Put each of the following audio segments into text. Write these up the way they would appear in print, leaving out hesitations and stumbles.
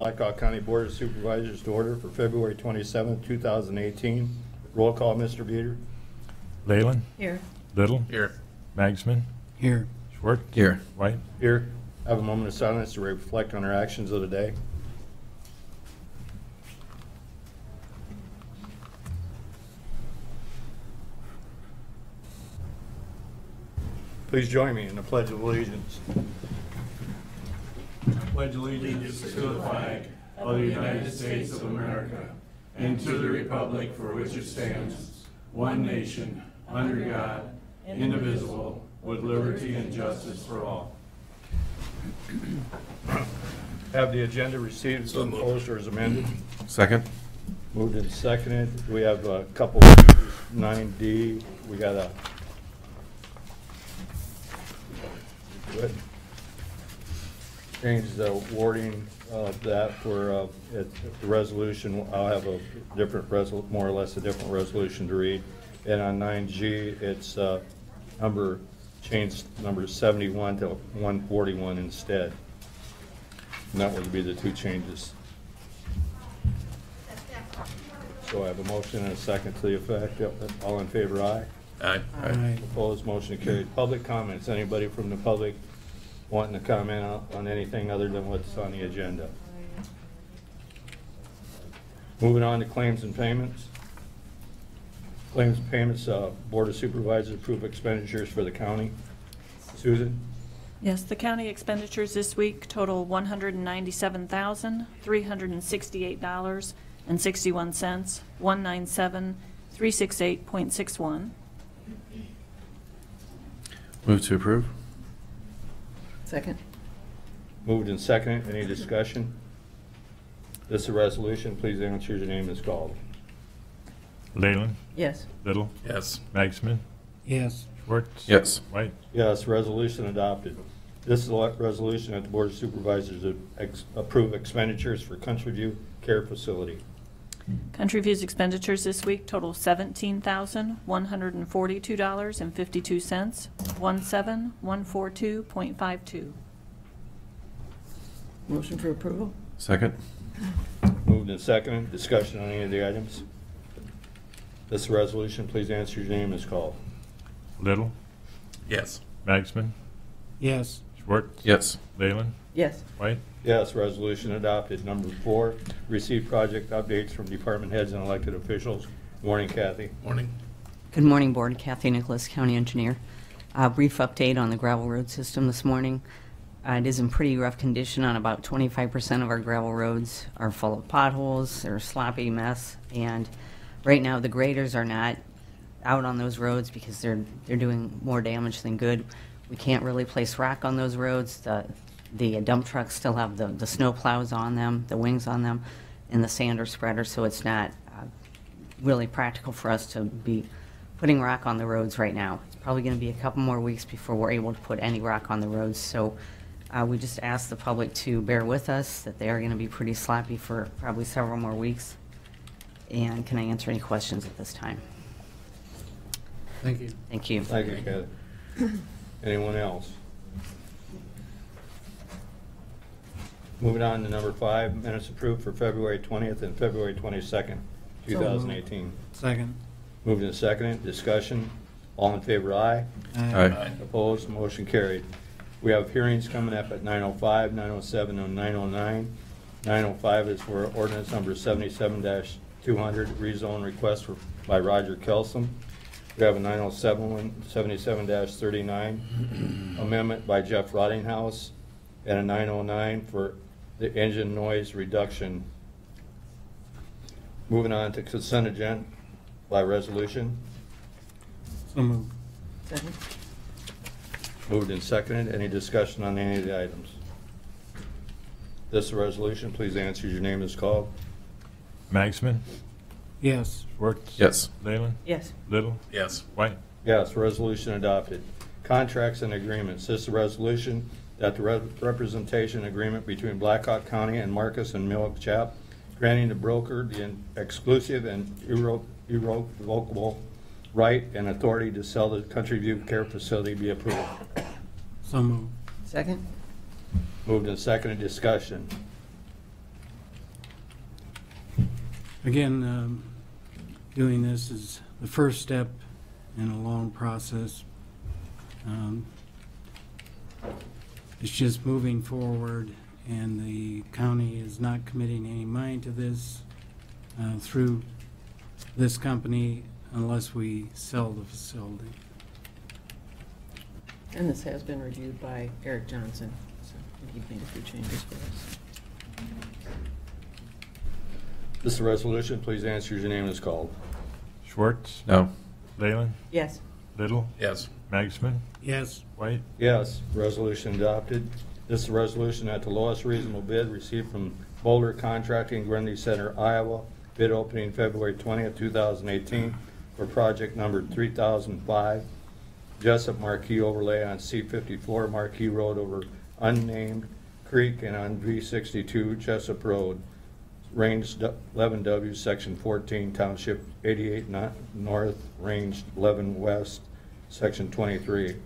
Blackhawk County Board of Supervisors to order for February 27, 2018. Roll call, Mr. Beater. Leyland. Here. Little. Here. Magsman. Here. Schwartz. Here. White. Here. Have a moment of silence to reflect on our actions of the day. Please join me in the Pledge of Allegiance. Pledge allegiance to the flag of the United States of America and to the republic for which it stands, one nation, under God, indivisible, with liberty and justice for all. Have the agenda received as proposed or as amended? Second. Moved and seconded. We have a couple of 9D. We got a change the wording of that for the resolution. I'll have a different more or less a different resolution to read. And on 9G, it's changed number 71 to 141 instead. And that would be the two changes. So I have a motion and a second to the effect. All in favor, aye. Aye. Aye. Opposed, motion carried. Public comments. Anybody from the public wanting to comment on anything other than what's on the agenda? Moving on to claims and payments. Claims and payments, Board of Supervisors approve expenditures for the county. Susan? Yes, the county expenditures this week total $197,368.61, 197,368.61. Move to approve. Second. Moved and seconded. Any discussion? This is a resolution. Please answer your name as called. Leyland. Yes. Little. Yes. Magsman. Yes. Schwartz. Yes. White. Yes, resolution adopted. This is a resolution that the Board of Supervisors approve expenditures for Country View Care Facility. Country View's expenditures this week total $17,142.52, 17142.52. Motion for approval? Second. Moved and seconded. Discussion on any of the items. This resolution, please answer your name as called. Little. Yes. Magsman. Yes. Schwartz. Yes. Leyland. Yes. White. Yes, resolution adopted. Number 4, receive project updates from department heads and elected officials. Morning, Kathy. Morning. Good morning, Board. Kathy Nicholas, County Engineer. Brief update on the gravel road system this morning. It is in pretty rough condition on about 25% of our gravel roads are full of potholes. They're a sloppy mess, and right now the graders are not out on those roads because they're doing more damage than good. We can't really place rock on those roads. The dump trucks still have the snow plows on them, the wings on them, and the sander spreader, so it's not really practical for us to be putting rock on the roads right now. It's probably going to be a couple more weeks before we're able to put any rock on the roads, so we just ask the public to bear with us, that they are going to be pretty sloppy for probably several more weeks. And can I answer any questions at this time? Thank you. Thank you. Thank you, Kathy. Anyone else? Moving on to number 5, minutes approved for February 20th and February 22nd, 2018. Second. Moved and seconded. Discussion. All in favor, aye. Aye. Opposed, motion carried. We have hearings coming up at 9:05, 9:07, and 9:09. 9:05 is for ordinance number 77-200, rezone request by Roger Kelsom. We have a 9:07 one, 77-39, amendment by Jeff Rottinghouse, and a 9:09 for the engine noise reduction. Moving on to consent agenda by resolution. So moved. Second. Moved and seconded. Any discussion on any of the items? This is a resolution. Please answer your name as called. Magsman. Yes. Schwartz. Yes. Leyland. Yes. Little. Yes. White. Yes, resolution adopted. Contracts and agreements. This is a resolution that the representation agreement between Blackhawk County and Marcus and Millichap, granting the broker the exclusive and irrevocable right and authority to sell the Country View Care Facility be approved. So moved. Second. Moved and seconded. Discussion. Again, doing this is the first step in a long process. It's just moving forward, and the county is not committing any money to this through this company unless we sell the facility. And this has been reviewed by Eric Johnson, so he made a few changes for us. This is a resolution. Please answer as your name is called. Schwartz, No. Leyland, Yes. Little, Yes. Magsman, Yes. White, Yes, resolution adopted. This is a resolution that the lowest reasonable bid received from Boulder Contracting, Grundy Center, Iowa. Bid opening February 20th, 2018 for project number 3005. Jessup Marquee overlay on C-54 Marquee Road over unnamed creek and on V-62 Jessup Road. Range 11W, Section 14, Township 88 North, Range 11 West, Section 23.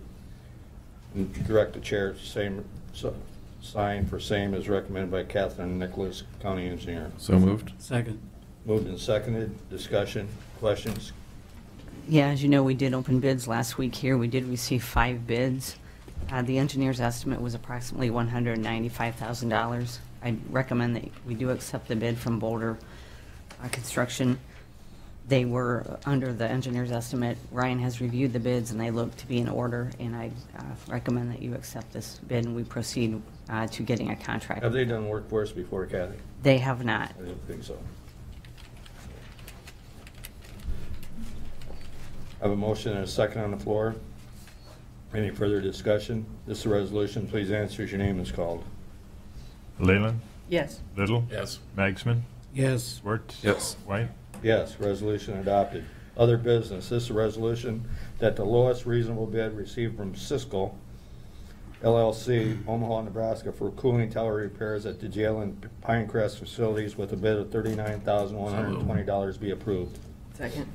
And direct the chair to sign for same as recommended by Catherine Nicholas, County Engineer. So moved. Second. Moved and seconded. Discussion, questions? Yeah, as you know, we did open bids last week here. We did receive 5 bids. The engineer's estimate was approximately $195,000. I recommend that we do accept the bid from Boulder Construction. They were under the engineer's estimate. Ryan has reviewed the bids, and they look to be in order, and I recommend that you accept this bid, and we proceed to getting a contract. Have they done work for us before, Kathy? They have not. I didn't think so. I have a motion and a second on the floor. Any further discussion? This is a resolution. Please answer as your name is called. Leyland, Yes. Little, Yes. Magsman, Yes. Schwartz, Yes. White, Yes, resolution adopted. Other business. This is a resolution that the lowest reasonable bid received from Siskel LLC, Omaha, Nebraska, for cooling tower repairs at the jail and Pinecrest facilities with a bid of $39,120 be approved. Second.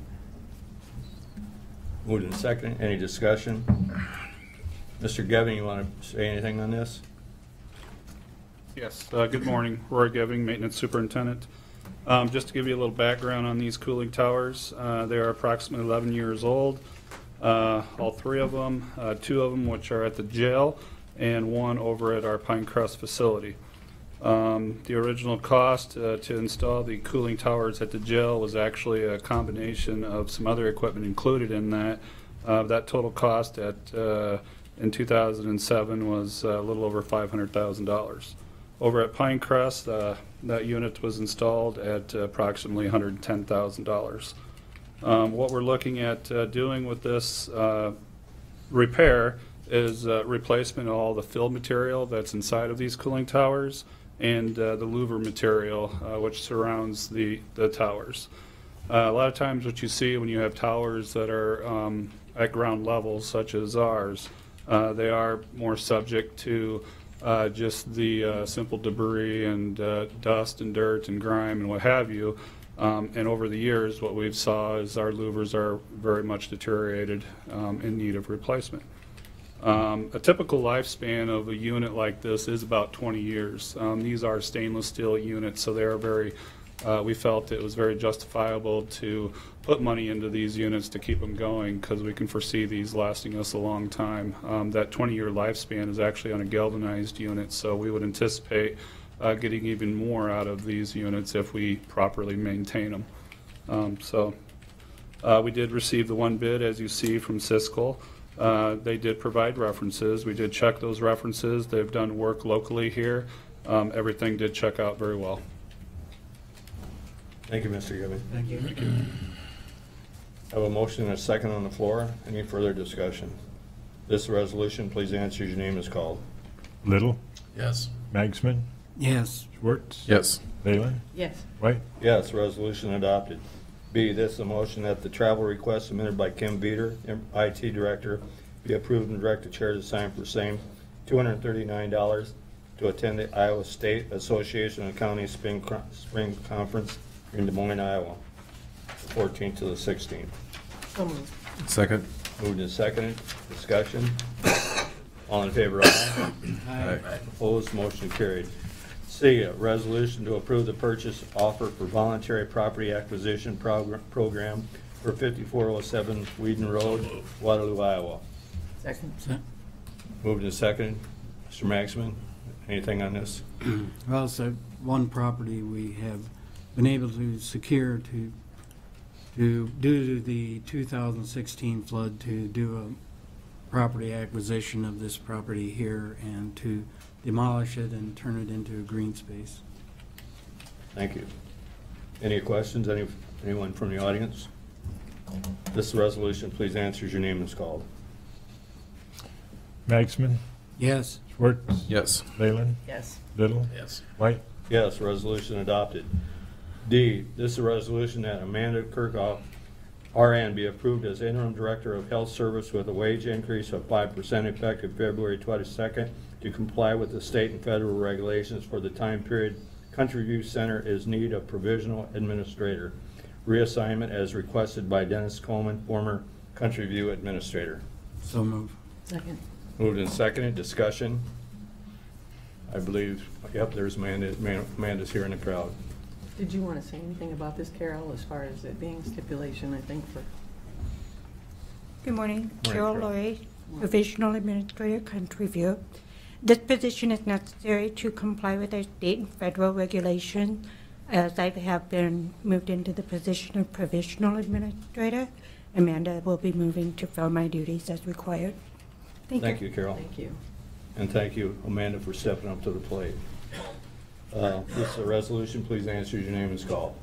Moved and second. Any discussion? Mr. Gevin, you want to say anything on this? Yes, good morning. Roy Geving, Maintenance Superintendent. Just to give you a little background on these cooling towers, they are approximately 11 years old. All 3 of them, 2 of them which are at the jail, and 1 over at our Pinecrest facility. The original cost to install the cooling towers at the jail was actually a combination of some other equipment included in that. That total cost in 2007 was a little over $500,000. Over at Pinecrest, that unit was installed at approximately $110,000. What we're looking at doing with this repair is replacement of all the fill material that's inside of these cooling towers and the louver material which surrounds the towers. A lot of times what you see when you have towers that are at ground level, such as ours, they are more subject to just the simple debris and dust and dirt and grime and what have you. And over the years, what we've saw is our louvers are very much deteriorated, in need of replacement. A typical lifespan of a unit like this is about 20 years. These are stainless steel units, so they are very, we felt it was very justifiable to put money into these units to keep them going because we can foresee these lasting us a long time. That 20-year lifespan is actually on a galvanized unit, so we would anticipate getting even more out of these units if we properly maintain them. We did receive the 1 bid, as you see, from Siskel. They did provide references. We did check those references. They've done work locally here. Everything did check out very well. Thank you, Mr. Giving. Thank you. I have a motion and a second on the floor. Any further discussion? This resolution, please answer as your name is called. Little, Yes. Magsman, Yes. Schwartz, Yes. Leyland, Yes. White, Yes, resolution adopted. B, this is a motion that the travel request submitted by Kim Veeder, IT Director, be approved and direct the chair to sign for same $239 to attend the Iowa State Association of Counties Spring Conference in Des Moines, Iowa, 14th to the 16th. So moved. Second. Moved and seconded. Discussion. All in favor, aye. Aye. Opposed, motion carried. C, a resolution to approve the purchase offer for voluntary property acquisition program for 5407 Whedon Road, Waterloo, Iowa. Second. So- Moved and seconded. Mr. Maxman, anything on this? Well, so one property we have been able to secure due to the 2016 flood, to do a property acquisition of this property here and to demolish it and turn it into a green space. Thank you. Any questions? Anyone from the audience? This resolution, please answer as your name is called. Maxman, Yes. Schwartz, Yes. Leyland, Yes. Little, Yes. White. Yes, resolution adopted. D, this is a resolution that Amanda Kirkhoff, RN, be approved as interim director of health service with a wage increase of 5% effective February 22nd to comply with the state and federal regulations for the time period Country View Center is need of provisional administrator. Reassignment as requested by Dennis Coleman, former Country View administrator. So move. Second. Moved and seconded. Discussion. I believe, yep, there's Amanda. Amanda's here in the crowd. Did you want to say anything about this, Carol, as far as it being stipulation, I think, for? Good morning, Morning, Carol Carol. Laurie, Provisional Administrator, Country View. This position is necessary to comply with our state and federal regulation, as I have been moved into the position of Provisional Administrator. Amanda will be moving to fill my duties as required. Thank you, Carol. Thank you. And thank you, Amanda, for stepping up to the plate. This is a resolution. Please answer as your name is called.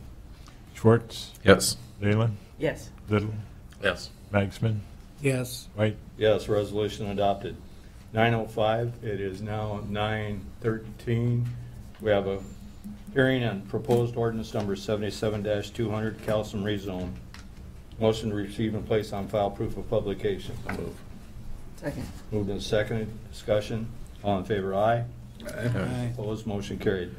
Schwartz, Yes. Leyland, Yes. Little, Yes. Maxman, Yes. White. Yes, resolution adopted. 9:05, it is now 9:13. We have a hearing on proposed ordinance number 77-200, Calcium rezone. Motion to receive and place on file proof of publication. Move. Second. Moved and seconded. Discussion. All in favor, aye. Aye. Opposed, motion carried.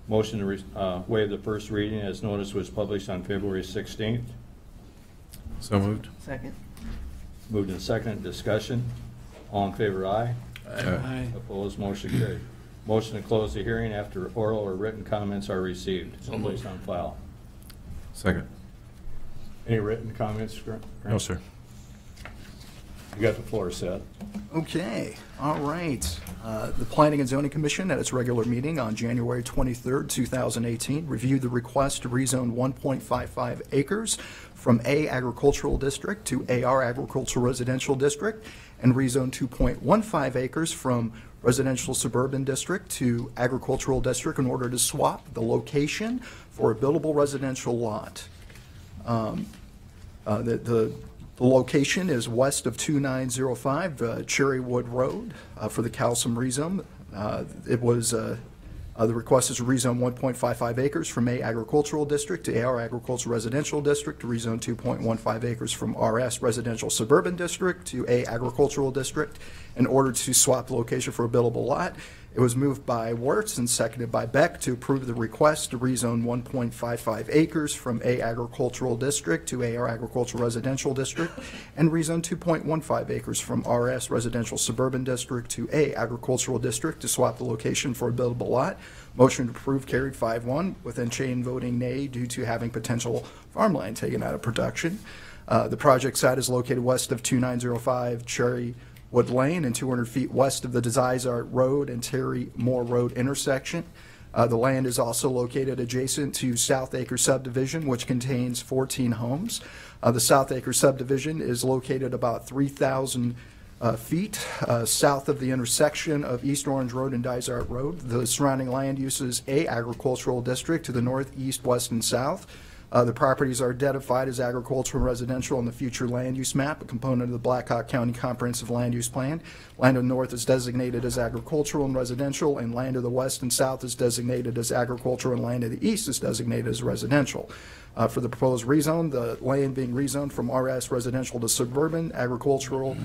Motion to waive the first reading as notice was published on February 16th. So moved. Second. Moved and seconded. Discussion. All in favor, aye. Aye. Opposed, motion carried. Motion to close the hearing after oral or written comments are received. So And moved. placed on file. Second. Any written comments, Grant? No, sir. You got the floor, Seth. Okay, all right. The Planning and Zoning Commission at its regular meeting on January 23rd, 2018, reviewed the request to rezone 1.55 acres from A Agricultural District to AR Agricultural Residential District, and rezone 2.15 acres from Residential Suburban District to Agricultural District in order to swap the location for a buildable residential lot. The location is west of 2905 Cherrywood Road for the Calcium rezone. The request is to rezone 1.55 acres from A Agricultural District to AR Agricultural Residential District, to rezone 2.15 acres from RS Residential Suburban District to A Agricultural District in order to swap the location for a buildable lot. It was moved by Wertz and seconded by Beck to approve the request to rezone 1.55 acres from A Agricultural District to AR Agricultural Residential District and rezone 2.15 acres from RS Residential Suburban District to A Agricultural District to swap the location for a buildable lot. Motion to approve carried 5-1, within chain voting nay due to having potential farmland taken out of production. The project site is located west of 2905 Cherrywood Lane and 200 feet west of the Desizart Road and Terry Moore Road intersection. The land is also located adjacent to South Acre subdivision, which contains 14 homes. The South Acre subdivision is located about 3,000 feet south of the intersection of East Orange Road and Desizart Road. The surrounding land uses A Agricultural District to the north, east, west, and south. The properties are identified as agricultural and residential on the future land use map, a component of the Blackhawk County Comprehensive Land Use Plan. Land to the north is designated as agricultural and residential, and land to the west and south is designated as agricultural, and land to the east is designated as residential. For the proposed rezone, the land being rezoned from RS residential to suburban agricultural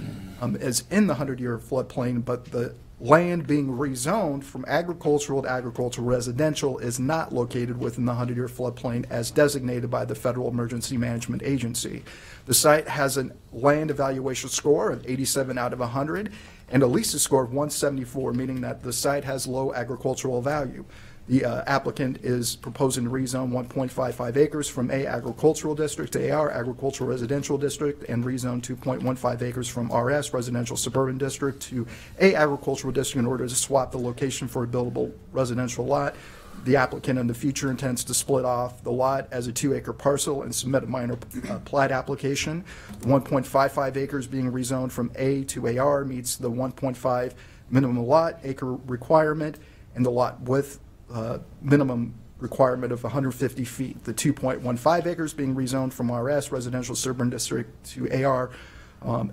is in the 100-year floodplain, but the land being rezoned from agricultural to agricultural residential is not located within the 100-year floodplain as designated by the Federal Emergency Management Agency. The site has a land evaluation score of 87 out of 100 and a LISA score of 174, meaning that the site has low agricultural value. The applicant is proposing to rezone 1.55 acres from A Agricultural District to AR Agricultural Residential District and rezone 2.15 acres from RS Residential Suburban District to A Agricultural District in order to swap the location for a buildable residential lot. The applicant in the future intends to split off the lot as a 2-acre parcel and submit a minor plat application. The 1.55 acres being rezoned from A to AR meets the 1.5 minimum lot acre requirement and the lot width minimum requirement of 150 feet. The 2.15 acres being rezoned from RS Residential Suburban District to AR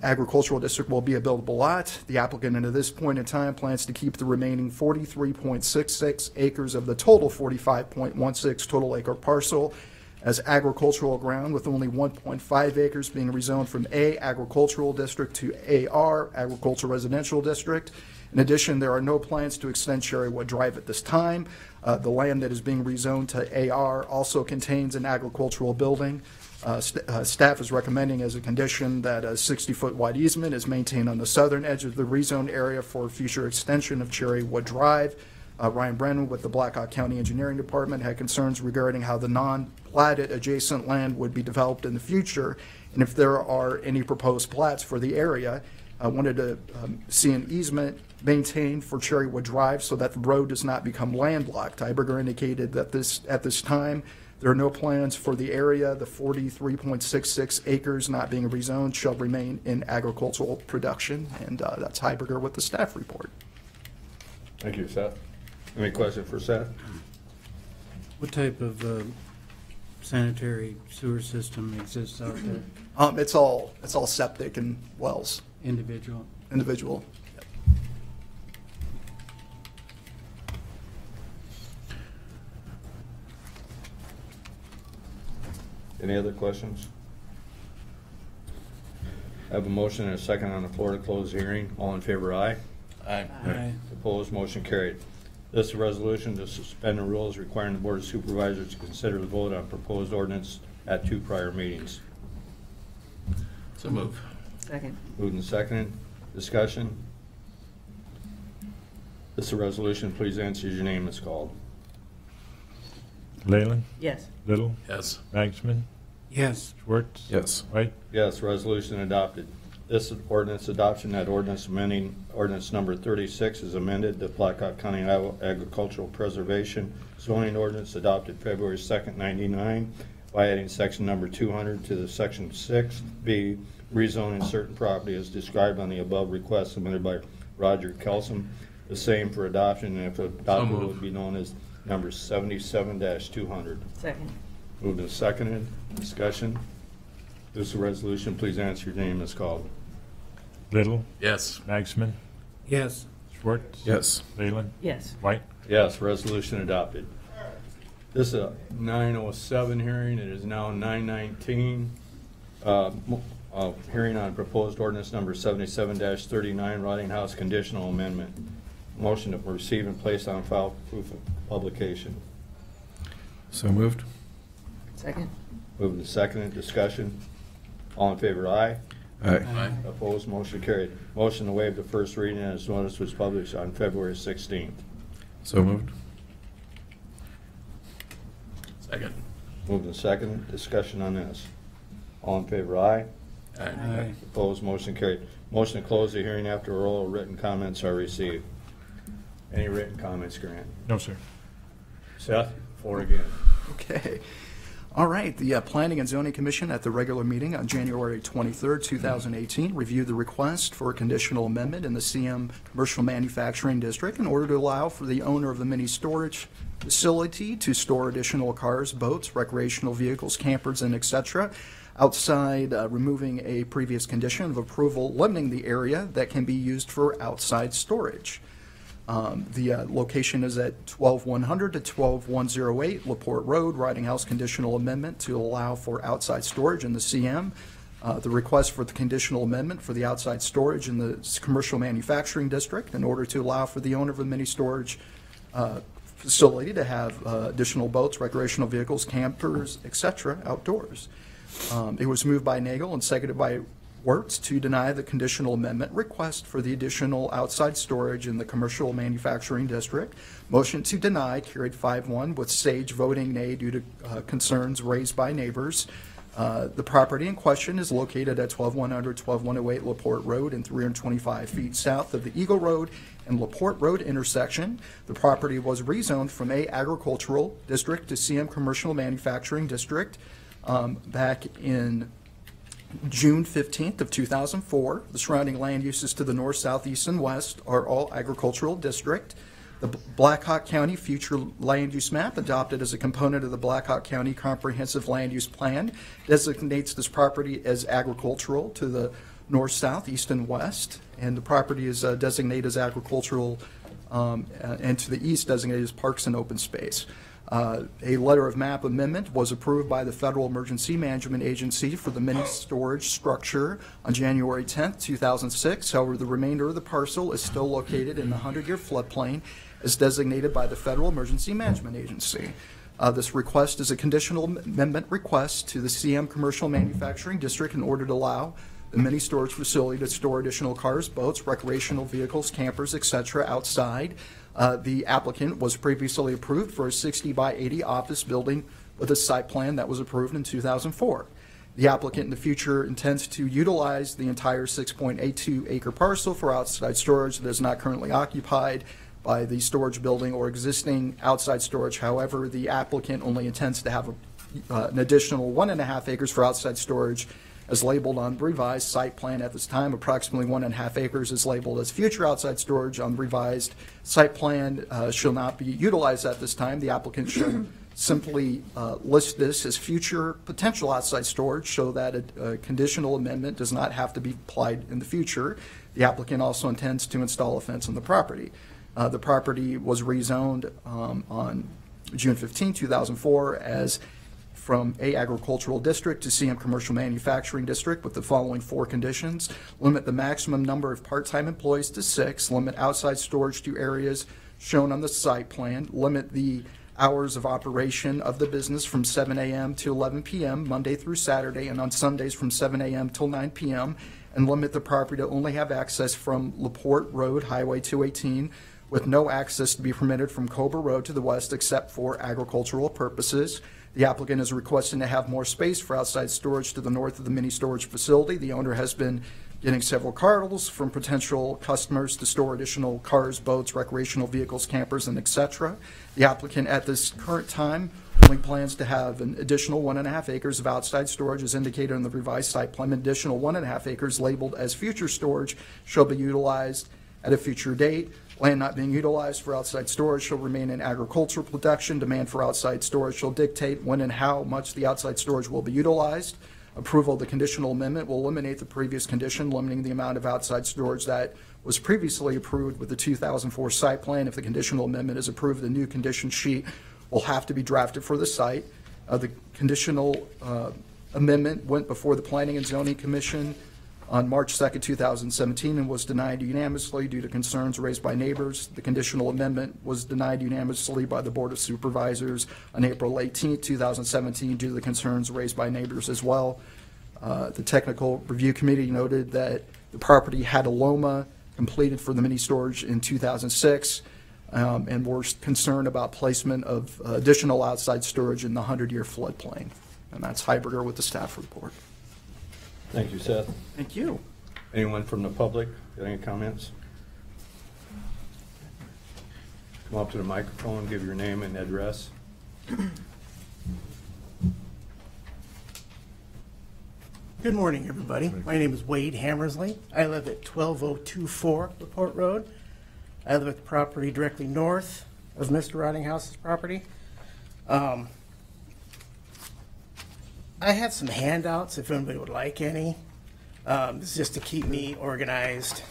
Agricultural District will be a buildable lot. The applicant at this point in time plans to keep the remaining 43.66 acres of the total 45.16 total acre parcel as agricultural ground, with only 1.5 acres being rezoned from A Agricultural District to AR Agricultural Residential District. In addition, there are no plans to extend Cherrywood Drive at this time. The land that is being rezoned to AR also contains an agricultural building. Staff is recommending as a condition that a 60-foot wide easement is maintained on the southern edge of the rezoned area for future extension of Cherrywood Drive. Ryan Brennan with the Blackhawk County Engineering Department had concerns regarding how the non-platted adjacent land would be developed in the future, and if there are any proposed plats for the area. I wanted to see an easement maintained for Cherrywood Drive so that the road does not become landlocked. Heiberger indicated that at this time, there are no plans for the area. The 43.66 acres not being rezoned shall remain in agricultural production, and that's Heiberger with the staff report. Thank you, Seth. Any questions for Seth? What type of sanitary sewer system exists out there? It's all septic and wells. Individual? Individual. Any other questions? I have a motion and a second on the floor to close the hearing. All in favor, aye. Aye. Aye. Opposed, motion carried. This is a resolution to suspend the rules requiring the Board of Supervisors to consider the vote on proposed ordinance at 2 prior meetings. So move. Second. Moved and seconded. Discussion. This is a resolution. Please answer as your name is called. Leyland, Yes. Little, Yes. Magsman, Yes. Schwartz. Yes. White. Yes, resolution adopted. This is ordinance adoption. That ordinance amending ordinance number 36 is amended. The Blackhawk County Iowa Agricultural Preservation zoning ordinance adopted February 2nd, 1999 by adding section number 200 to the section 6B, rezoning certain property as described on the above request submitted by Roger Kelsom. The same for adoption, and if adopted, moved. would be known as number 77-200. Second. Moved and seconded. Discussion. This is a resolution. Please answer your name as called. Little, Yes. Magsman, Yes. Schwartz. Yes. Leyland, Yes. White. Yes, resolution adopted. This is a 9:07 hearing. It is now 9:19. Hearing on proposed ordinance number 77-39, Rotting House conditional amendment. Motion to receive and place on file for proof of publication. So moved. Second. Moved and seconded. Discussion. All in favor, aye. Aye. Opposed, motion carried. Motion to waive the first reading as notice was published on February 16th. So moved. Second. Moved and seconded. Discussion on this. All in favor, aye. Aye. Opposed, motion carried. Motion to close the hearing after oral or written comments are received. Any written comments, Grant? No, sir. Seth, floor again. Okay. All right. The Planning and Zoning Commission at the regular meeting on January 23rd, 2018, reviewed the request for a conditional amendment in the CM Commercial Manufacturing District in order to allow for the owner of the mini storage facility to store additional cars, boats, recreational vehicles, campers, and etc. outside, removing a previous condition of approval limiting the area that can be used for outside storage. The location is at 12100 to 12108 LaPorte Road, Riding House conditional amendment to allow for outside storage in the CM. The request for the conditional amendment for the outside storage in the commercial manufacturing district in order to allow for the owner of a mini storage facility to have additional boats, recreational vehicles, campers, etc. outdoors. It was moved by Nagel and seconded by Wertz to deny the conditional amendment request for the additional outside storage in the commercial manufacturing district. Motion to deny carried 5-1 with Sage voting nay due to concerns raised by neighbors. The property in question is located at 12100, 12108 LaPorte Road and 325 feet south of the Eagle Road and LaPorte Road intersection. The property was rezoned from A Agricultural District to CM Commercial Manufacturing District back in June 15th of 2004. The surrounding land uses to the north, south, east, and west are all agricultural district. The Blackhawk County Future Land Use Map, adopted as a component of the Blackhawk County Comprehensive Land Use Plan, designates this property as agricultural to the north, south, east, and west, and the property is designated as agricultural and to the east designated as parks and open space. A letter of map amendment was approved by the Federal Emergency Management Agency for the mini storage structure on January 10th, 2006. However, the remainder of the parcel is still located in the 100-year floodplain as designated by the Federal Emergency Management Agency. This request is a conditional amendment request to the CM Commercial Manufacturing District in order to allow the mini storage facility to store additional cars, boats, recreational vehicles, campers, etc. outside. The applicant was previously approved for a 60 by 80 office building with a site plan that was approved in 2004. The applicant in the future intends to utilize the entire 6.82 acre parcel for outside storage that is not currently occupied by the storage building or existing outside storage. However, the applicant only intends to have an additional 1.5 acres for outside storage as labeled on the revised site plan at this time. Approximately 1.5 acres is labeled as future outside storage on the revised site plan. Shall not be utilized at this time. The applicant should simply list this as future potential outside storage so that a conditional amendment does not have to be applied in the future. The applicant also intends to install a fence on the property. The property was rezoned on June 15, 2004 as from A Agricultural District to CM Commercial Manufacturing District with the following 4 conditions. Limit the maximum number of part-time employees to 6. Limit outside storage to areas shown on the site plan. Limit the hours of operation of the business from 7 a.m. to 11 p.m. Monday through Saturday, and on Sundays from 7 a.m. till 9 p.m. And limit the property to only have access from LaPorte Road, Highway 218, with no access to be permitted from Cobra Road to the west except for agricultural purposes. The applicant is requesting to have more space for outside storage to the north of the mini storage facility. The owner has been getting several calls from potential customers to store additional cars, boats, recreational vehicles, campers, and etc. The applicant at this current time only plans to have an additional 1.5 acres of outside storage as indicated in the revised site plan. An additional 1.5 acres labeled as future storage shall be utilized at a future date. Land not being utilized for outside storage shall remain in agricultural production. Demand for outside storage shall dictate when and how much the outside storage will be utilized. Approval of the conditional amendment will eliminate the previous condition limiting the amount of outside storage that was previously approved with the 2004 site plan. If the conditional amendment is approved, the new condition sheet will have to be drafted for the site. The conditional amendment went before the Planning and Zoning Commission on March 2nd, 2017, and was denied unanimously due to concerns raised by neighbors. The conditional amendment was denied unanimously by the Board of Supervisors on April 18th, 2017, due to the concerns raised by neighbors as well. The Technical Review Committee noted that the property had a LOMA completed for the mini storage in 2006, and were concerned about placement of additional outside storage in the 100-year floodplain. And that's Heiberger with the staff report. Thank you, Seth. Thank you. Anyone from the public, got any comments? Come up to the microphone, give your name and address. Good morning, everybody. My name is Wade Hammersley. I live at 12024 LaPorte Road. I live at the property directly north of Mr. Rottinghouse's property. I have some handouts if anybody would like any. This is just to keep me organized.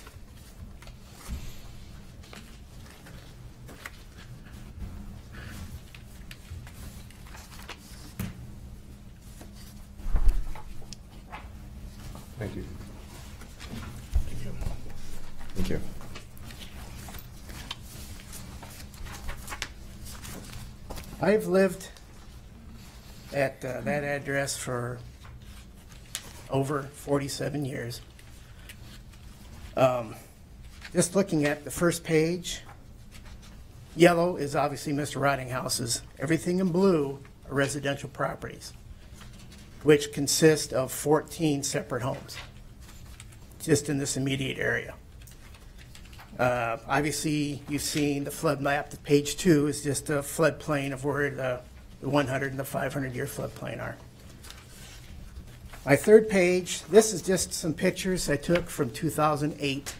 Thank you. Thank you. I've lived at that address for over 47 years. Just looking at the first page, yellow is obviously Mr. Rottinghouse's. Everything in blue are residential properties, which consist of 14 separate homes, just in this immediate area. Obviously, you've seen the flood map. The page 2 is just a floodplain of where the 100 and the 500-year floodplain are. My third page, this is just some pictures I took from 2008.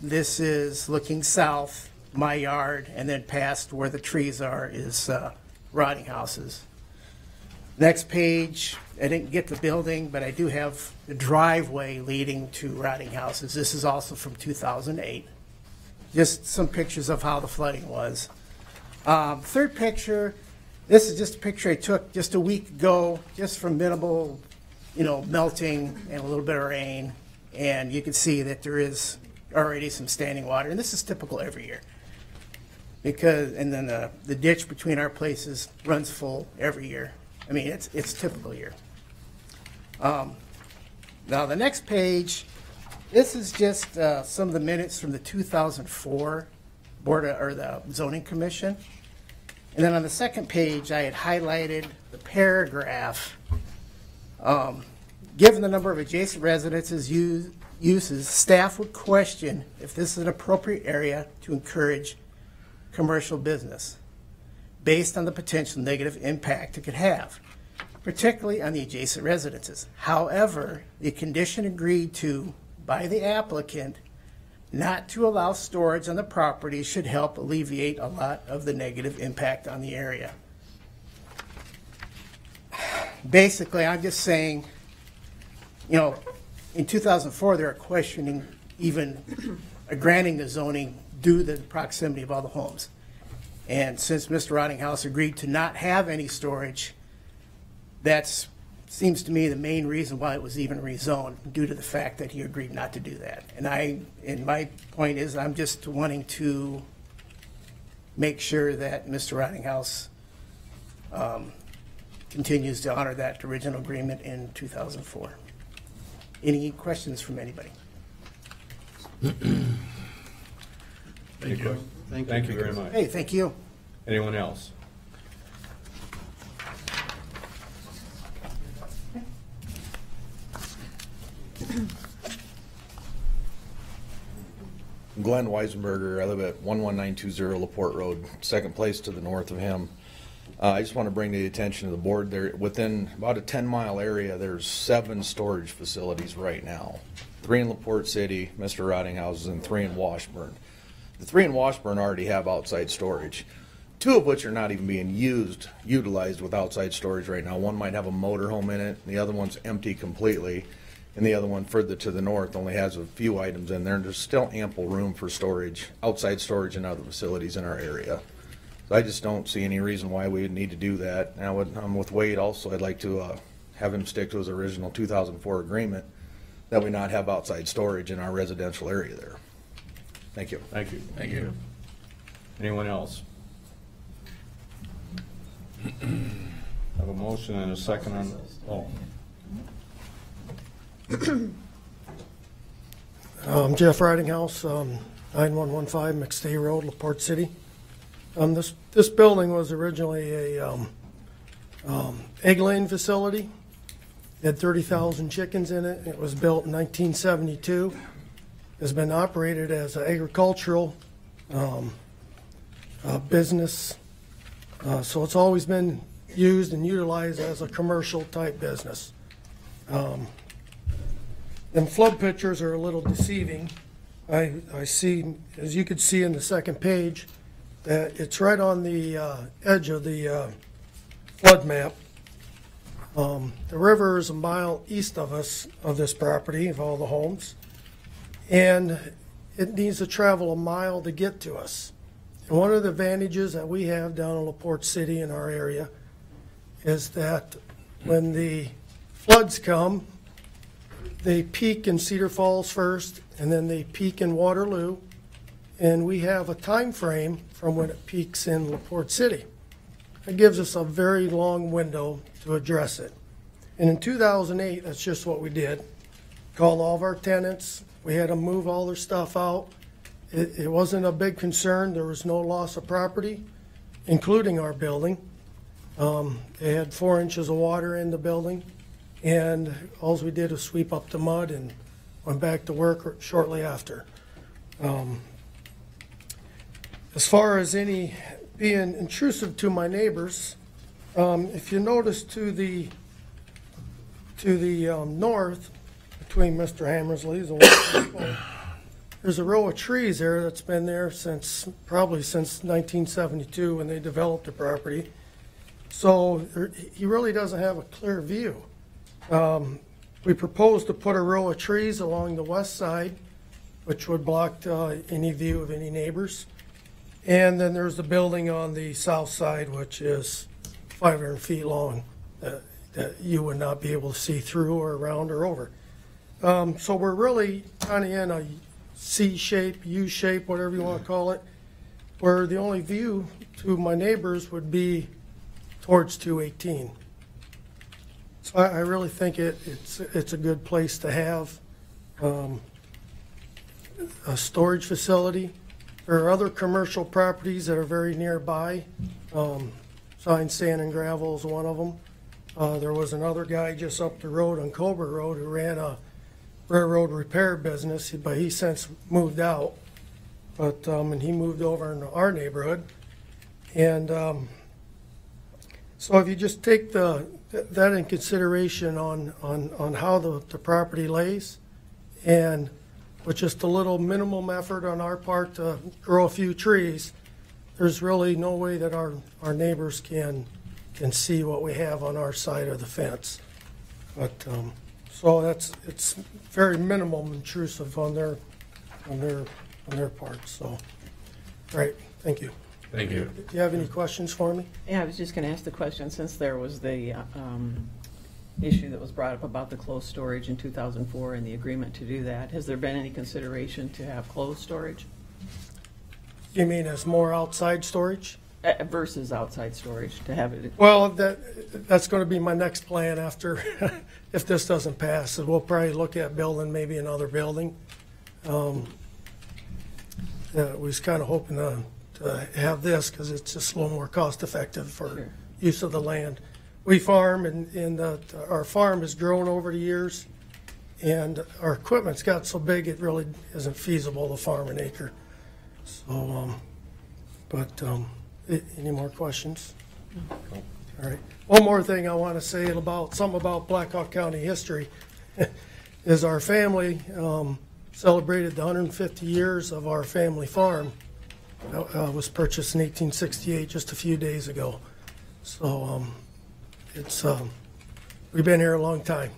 This is looking south, my yard, and then past where the trees are is Rottinghouse's. Next page, I didn't get the building, but I do have the driveway leading to Rottinghouse's. This is also from 2008. Just some pictures of how the flooding was. Third picture, this is just a picture I took just a week ago, just from minimal, melting and a little bit of rain. And you can see that there is already some standing water. And this is typical every year. And then the ditch between our places runs full every year. I mean, it's typical year. Now the next page, this is just some of the minutes from the 2004 the Zoning Commission. And then on the second page, I had highlighted the paragraph. Given the number of adjacent residences uses, staff would question if this is an appropriate area to encourage commercial business based on the potential negative impact it could have, particularly on the adjacent residences. However, the condition agreed to by the applicant not to allow storage on the property should help alleviate a lot of the negative impact on the area. Basically, I'm just saying, in 2004, they were questioning even granting the zoning due to the proximity of all the homes. And since Mr. Rottinghouse agreed to not have any storage, that seems to me the main reason why it was even rezoned, due to the fact that he agreed not to do that. And my point is, I'm just wanting to make sure that Mr. Rottinghouse continues to honor that original agreement in 2004. Any questions from anybody? Thank you. Thank you very much. Hey, thank you. Anyone else? Glenn Weisenberger. I live at 11920 LaPorte Road, second place to the north of him. I just want to bring to the attention of the board, there within about a 10-mile area, there's 7 storage facilities right now. 3 in LaPorte City, Mr. Rottinghouse's, and 3 in Washburn. The 3 in Washburn already have outside storage, 2 of which are not even being utilized with outside storage right now. One might have a motorhome in it, and the other one's empty completely. And the other one further to the north only has a few items in there, and there's still ample room for storage, outside storage in other facilities in our area. So I just don't see any reason why we would need to do that. Now, I'm with Wade also. I'd like to have him stick to his original 2004 agreement that we not have outside storage in our residential area there. Thank you. Thank you. Thank you. Anyone else? Have a motion and a second on, Jeff Ridinghouse, 9115 McStay Road, LaPorte City. This building was originally a egg laying facility. It had 30,000 chickens in it. It was built in 1972. Has been operated as an agricultural business. So it's always been used and utilized as a commercial type business. Them flood pictures are a little deceiving. I see, as you could see in the second page, that it's right on the edge of the flood map. The river is a mile east of us, of this property, of all the homes, and it needs to travel a mile to get to us. And one of the advantages that we have down in LaPorte City in our area is that when the floods come, they peak in Cedar Falls first, and then they peak in Waterloo, and we have a time frame from when it peaks in LaPorte City. It gives us a very long window to address it. And in 2008, that's just what we did. Called all of our tenants. We had them move all their stuff out. It wasn't a big concern. There was no loss of property, including our building. They had 4 inches of water in the building, and all we did was sweep up the mud and went back to work shortly after. As far as any being intrusive to my neighbors, if you notice to the north, between Mr. Hammersley's and West, there's a row of trees there that's been there probably since 1972 when they developed the property. So he really doesn't have a clear view. We proposed to put a row of trees along the west side, which would block any view of any neighbors. And then there's the building on the south side, which is 500 feet long, that you would not be able to see through or around or over. So we're really kind of in a C shape, U shape, whatever you want to call it, where the only view to my neighbors would be towards 218. So I really think it's a good place to have a storage facility. There are other commercial properties that are very nearby. Sign Sand and Gravel is one of them. There was another guy just up the road on Cobra Road who ran a railroad repair business, but he since moved out. And he moved over into our neighborhood. And so if you just take that in consideration on how the property lays, and with just a little minimum effort on our part to grow a few trees, there's really no way that our neighbors can see what we have on our side of the fence. But so it's very minimum intrusive on their part. So, all right, thank you. Thank you. Do you have any questions for me? Yeah, I was just going to ask the question, since there was the issue that was brought up about the closed storage in 2004 and the agreement to do that, has there been any consideration to have closed storage? You mean as more outside storage? Versus outside storage, to have it? Well, that's going to be my next plan after, if this doesn't pass. So we'll probably look at building maybe another building. We was kind of hoping to have this because it's just a little more cost effective for use of the land. We farm, and our farm has grown over the years, and our equipment's got so big it really isn't feasible to farm an acre. So, any more questions? All right. One more thing I want to say about Black Hawk County history is our family celebrated the 150 years of our family farm. Was purchased in 1868, just a few days ago. So it's we've been here a long time.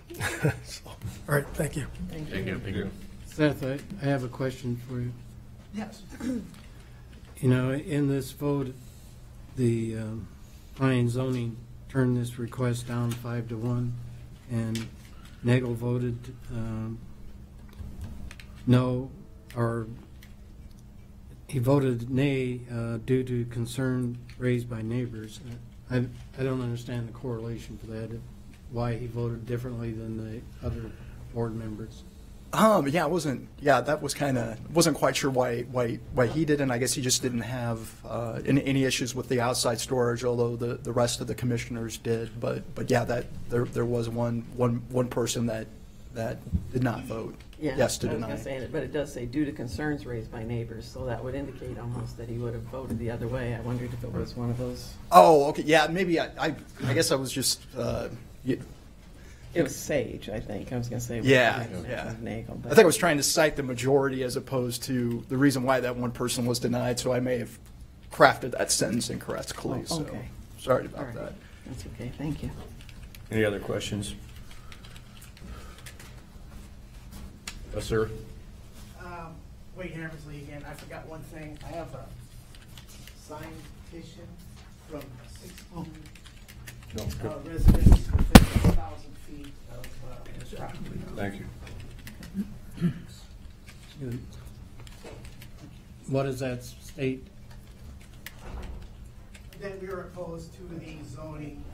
So, all right, thank you. Thank you. Thank you. Thank you. Seth, I have a question for you. Yes. You know, in this vote, the planning and zoning turned this request down 5-1, and Nagel voted no, or he voted nay due to concern raised by neighbors. I don't understand the correlation for that, why he voted differently than the other board members. Yeah, that was wasn't quite sure why he didn't. I guess he just didn't have any issues with the outside storage, although the rest of the commissioners did. But yeah, that there was one person that did not vote yes to deny. I was going to say it, but it does say due to concerns raised by neighbors, so that would indicate almost that he would have voted the other way. I wondered if it was one of those. Oh, okay, yeah, maybe I guess I was just. It was Sage, I think. I was going to say. Yeah. Nagel, I think I was trying to cite the majority as opposed to the reason why that one person was denied, so I may have crafted that sentence incorrectly. Oh, okay. So sorry about that. That's okay. Thank you. Any other questions? Yes, sir. Wade Hammersley again. I forgot one thing. I have a signed petition from 16 residents within 1,000 feet of this property. Thank you. What does that state? That we are opposed to the zoning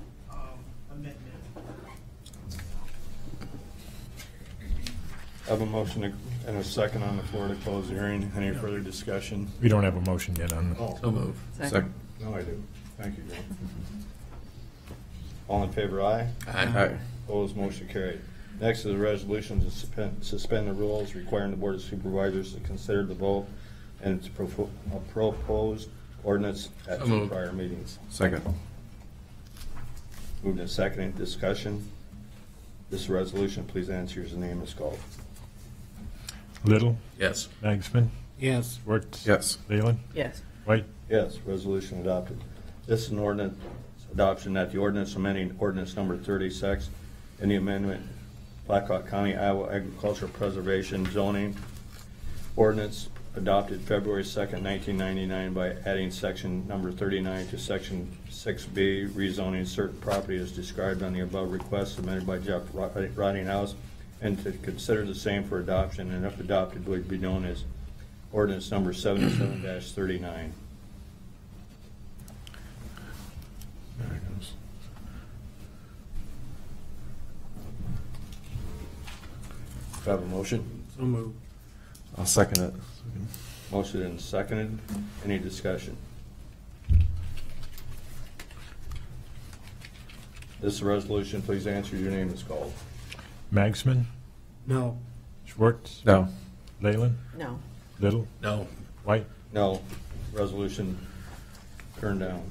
amendment. I have a motion and a second on the floor to close the hearing. Any further discussion? We don't have a motion yet on the. Oh, So move. Second. no, I do. Thank you, John. All in favor, aye. Aye. Opposed, motion carried. Next is a resolution to suspend the rules requiring the Board of Supervisors to consider the vote and to a proposed ordinance at So 2 moved. prior meetings. Second. Moved and seconded. Discussion. This resolution, please answer as the name is called. Little, Yes. Magsman, Yes. Schwartz. Yes. Leyland, Yes. White. Yes, resolution adopted. This is an ordinance adoption that the ordinance amending ordinance number 36 in the amendment Blackhawk County, Iowa Agricultural Preservation Zoning Ordinance adopted February 2nd, 1999 by adding section number 39 to section 6B, rezoning certain property as described on the above request submitted by Jeff Rottinghouse, and to consider the same for adoption, and if adopted would be known as ordinance number 77-39. There it goes. Do I have a motion? So moved. I'll second it. Motion and seconded. Any discussion? This resolution, please answer your name is called. Magsman, No. Schwartz. No. Leyland, No. Little, No. White. No. Resolution turned down.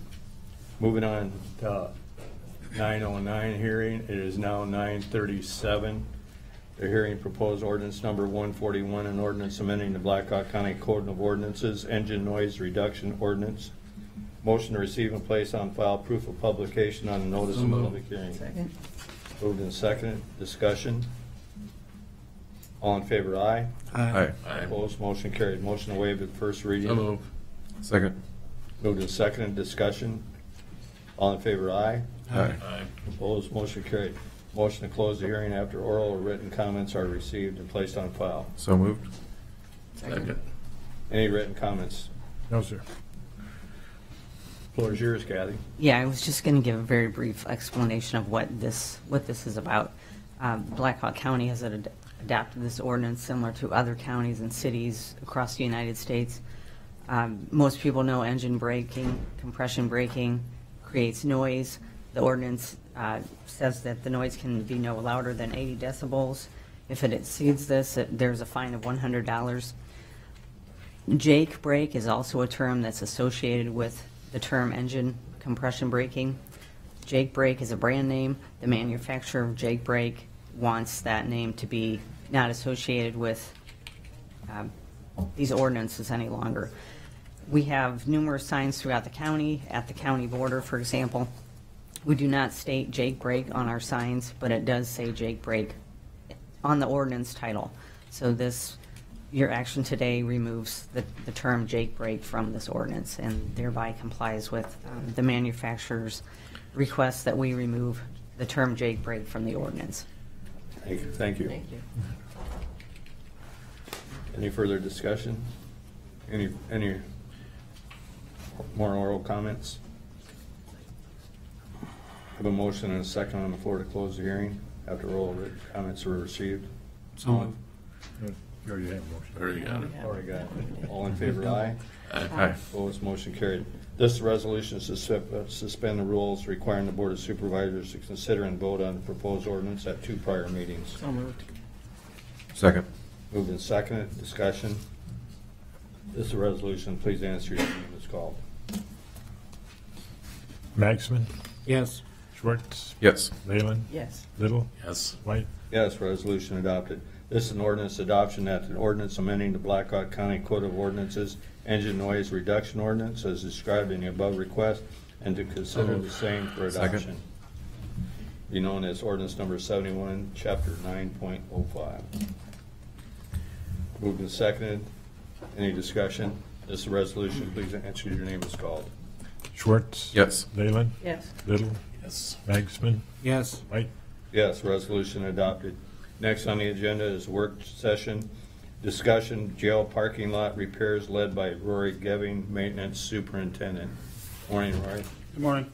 Moving on to 909 hearing. It is now 9:37. The hearing proposed ordinance number 141, an ordinance amending the Blackhawk County Code of Ordinances, engine noise reduction ordinance. Motion to receive and place on file proof of publication on the notice of public hearing. Second. Moved and seconded. Discussion. All in favor, aye. Aye. Aye. Opposed, motion carried. Motion to waive the first reading. So move. Second. Moved and seconded. Discussion. All in favor, aye. Aye. Aye. Opposed, motion carried. Motion to close the hearing after oral or written comments are received and placed on file. So moved. Second. Any written comments? No, sir. Floor is yours, Kathy. Yeah, I was just going to give a very brief explanation of what this is about. Blackhawk County has adopted this ordinance similar to other counties and cities across the United States. Most people know engine braking, compression braking creates noise. The ordinance says that the noise can be no louder than 80 decibels. If it exceeds this, there's a fine of $100. Jake brake is also a term that's associated with the term engine compression braking. Jake brake is a brand name. The manufacturer of Jake brake wants that name to be not associated with these ordinances any longer. We have numerous signs throughout the county, at the county border, for example. We do not state Jake brake on our signs, but it does say Jake brake on the ordinance title. So your action today removes the term Jake brake from this ordinance and thereby complies with the manufacturer's request that we remove the term Jake brake from the ordinance. Thank you. Thank you. Thank you. Any further discussion? Any more oral comments? Have a motion and a second on the floor to close the hearing after oral written comments were received. So moved. You already have a motion. Already got it. Already got it. All in favor, aye. Aye. Opposed, motion carried. This resolution is to suspend the rules requiring the Board of Supervisors to consider and vote on the proposed ordinance at 2 prior meetings. So moved. Second. Moved and seconded. Discussion. This is a resolution. Please answer your name is called. Magsman, Yes. Schwartz, Yes. Leyland, Yes. Little, Yes. White. Yes, resolution adopted. This is an ordinance adoption that an ordinance amending the Blackhawk County Code of Ordinances, engine noise reduction ordinance as described in the above request, and to consider the same for Second. adoption. Be known as ordinance number 71, chapter 9.05. Moved and seconded. Any discussion? This is a resolution. Please answer your name is called. Schwartz. Yes. Leyland, Yes. Little, Yes. Magsman, Yes. White. Yes, resolution adopted. Next on the agenda is work session, discussion, jail parking lot repairs led by Rory Geving, Maintenance Superintendent. Morning, Rory. Good morning.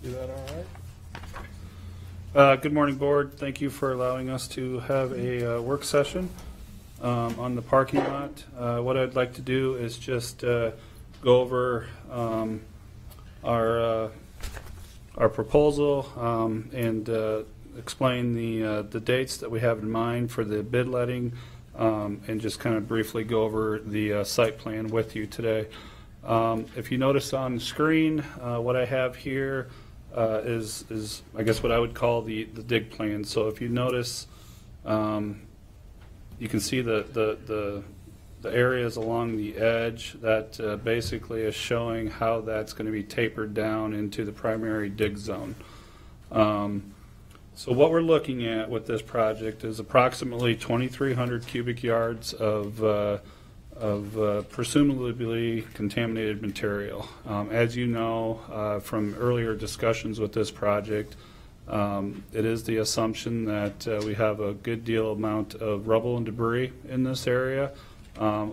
Is that all right? Good morning, Board. Thank you for allowing us to have a work session on the parking lot. What I'd like to do is just go over our proposal and explain the dates that we have in mind for the bid letting, and just kind of briefly go over the site plan with you today. If you notice on the screen, what I have here is I guess what I would call the dig plan. So if you notice, you can see the areas along the edge that basically is showing how that's going to be tapered down into the primary dig zone. So what we're looking at with this project is approximately 2,300 cubic yards of presumably contaminated material. As you know from earlier discussions with this project, it is the assumption that we have a good deal amount of rubble and debris in this area,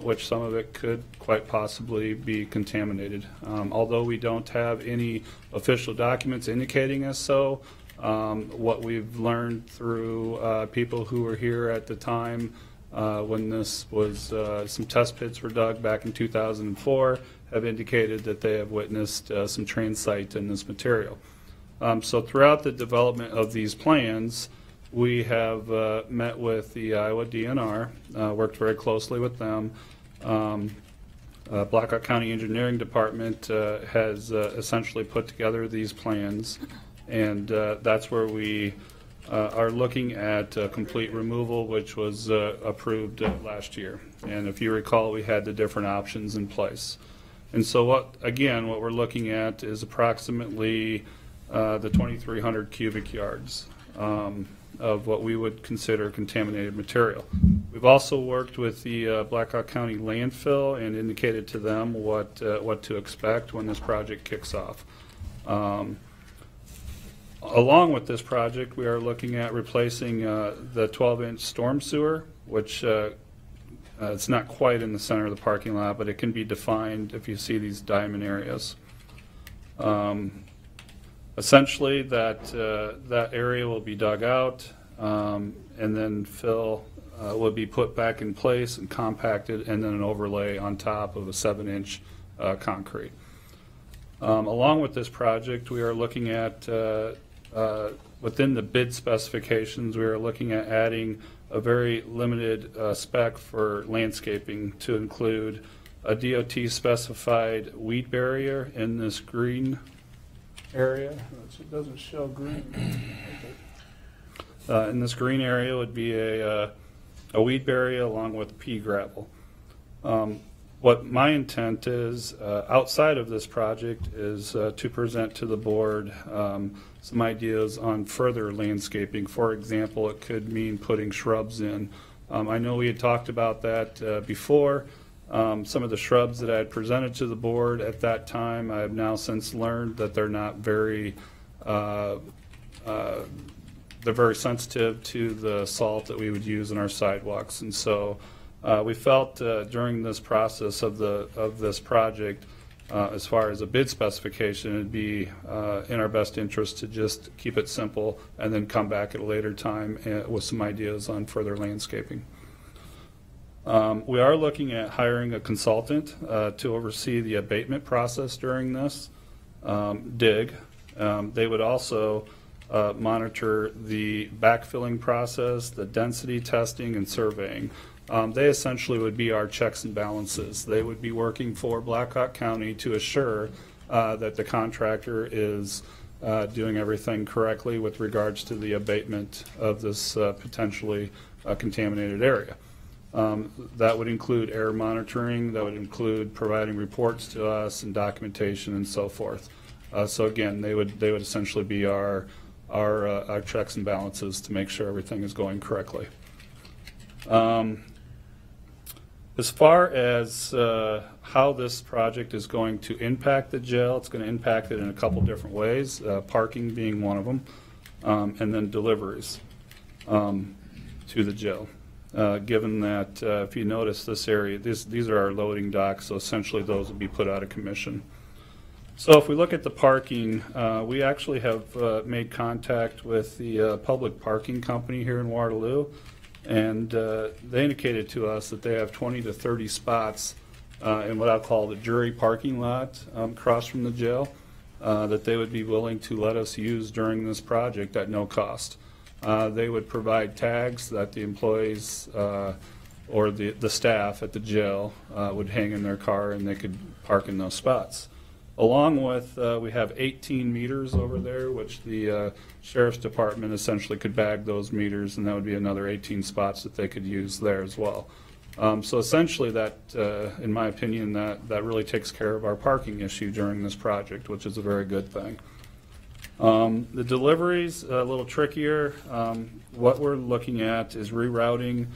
which some of it could quite possibly be contaminated. Although we don't have any official documents indicating as so, what we've learned through people who were here at the time when this was, some test pits were dug back in 2004, have indicated that they have witnessed some transite in this material. So throughout the development of these plans, we have met with the Iowa DNR, worked very closely with them. Blackhawk County Engineering Department has essentially put together these plans, and that's where we are looking at complete removal, which was approved last year. And if you recall, we had the different options in place. And so what we're looking at is approximately the 2,300 cubic yards of what we would consider contaminated material. We've also worked with the Blackhawk County landfill and indicated to them what to expect when this project kicks off. Along with this project, we are looking at replacing the 12-inch storm sewer, which it's not quite in the center of the parking lot, but it can be defined if you see these diamond areas. Essentially, that area will be dug out, and then fill will be put back in place and compacted, and then an overlay on top of a 7-inch concrete. Along with this project, we are looking at within the bid specifications, we are looking at adding a very limited spec for landscaping to include a DOT specified weed barrier in this green area. It doesn't show green. In this green area would be a weed barrier along with pea gravel. What my intent is outside of this project is to present to the board some ideas on further landscaping. For example, it could mean putting shrubs in. I know we had talked about that before. Some of the shrubs that I had presented to the board at that time, I have now since learned that they're not very, they're very sensitive to the salt that we would use in our sidewalks. And so we felt during this process of this project, as far as a bid specification, it'd be in our best interest to just keep it simple and then come back at a later time with some ideas on further landscaping. We are looking at hiring a consultant to oversee the abatement process during this dig. They would also monitor the backfilling process, the density testing, and surveying. They essentially would be our checks and balances. They would be working for Blackhawk County to assure that the contractor is doing everything correctly with regards to the abatement of this potentially contaminated area. That would include air monitoring, that would include providing reports to us and documentation and so forth. So again, they would essentially be our checks and balances to make sure everything is going correctly. As far as how this project is going to impact the jail, it's going to impact it in a couple different ways, parking being one of them, and then deliveries to the jail. Given that, if you notice this area, these are our loading docks, so essentially those will be put out of commission. So if we look at the parking, we actually have made contact with the public parking company here in Waterloo, and they indicated to us that they have 20 to 30 spots in what I'll call the jury parking lot across from the jail that they would be willing to let us use during this project at no cost. They would provide tags that the employees or the staff at the jail would hang in their car, and they could park in those spots. Along with, we have 18 meters over there, which the Sheriff's Department essentially could bag those meters, and that would be another 18 spots that they could use there as well. So essentially that, in my opinion, that really takes care of our parking issue during this project, which is a very good thing. The deliveries, a little trickier. What we're looking at is rerouting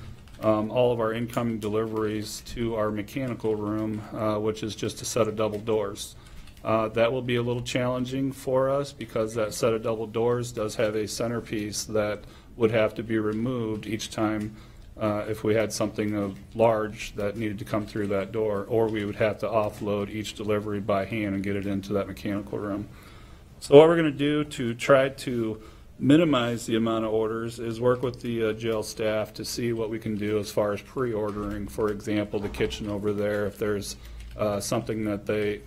all of our incoming deliveries to our mechanical room, which is just a set of double doors. That will be a little challenging for us because that set of double doors does have a centerpiece that would have to be removed each time if we had something of large that needed to come through that door, or we would have to offload each delivery by hand and get it into that mechanical room. So what we're going to do to try to minimize the amount of orders is work with the jail staff to see what we can do as far as pre-ordering, for example, the kitchen over there. If there's something that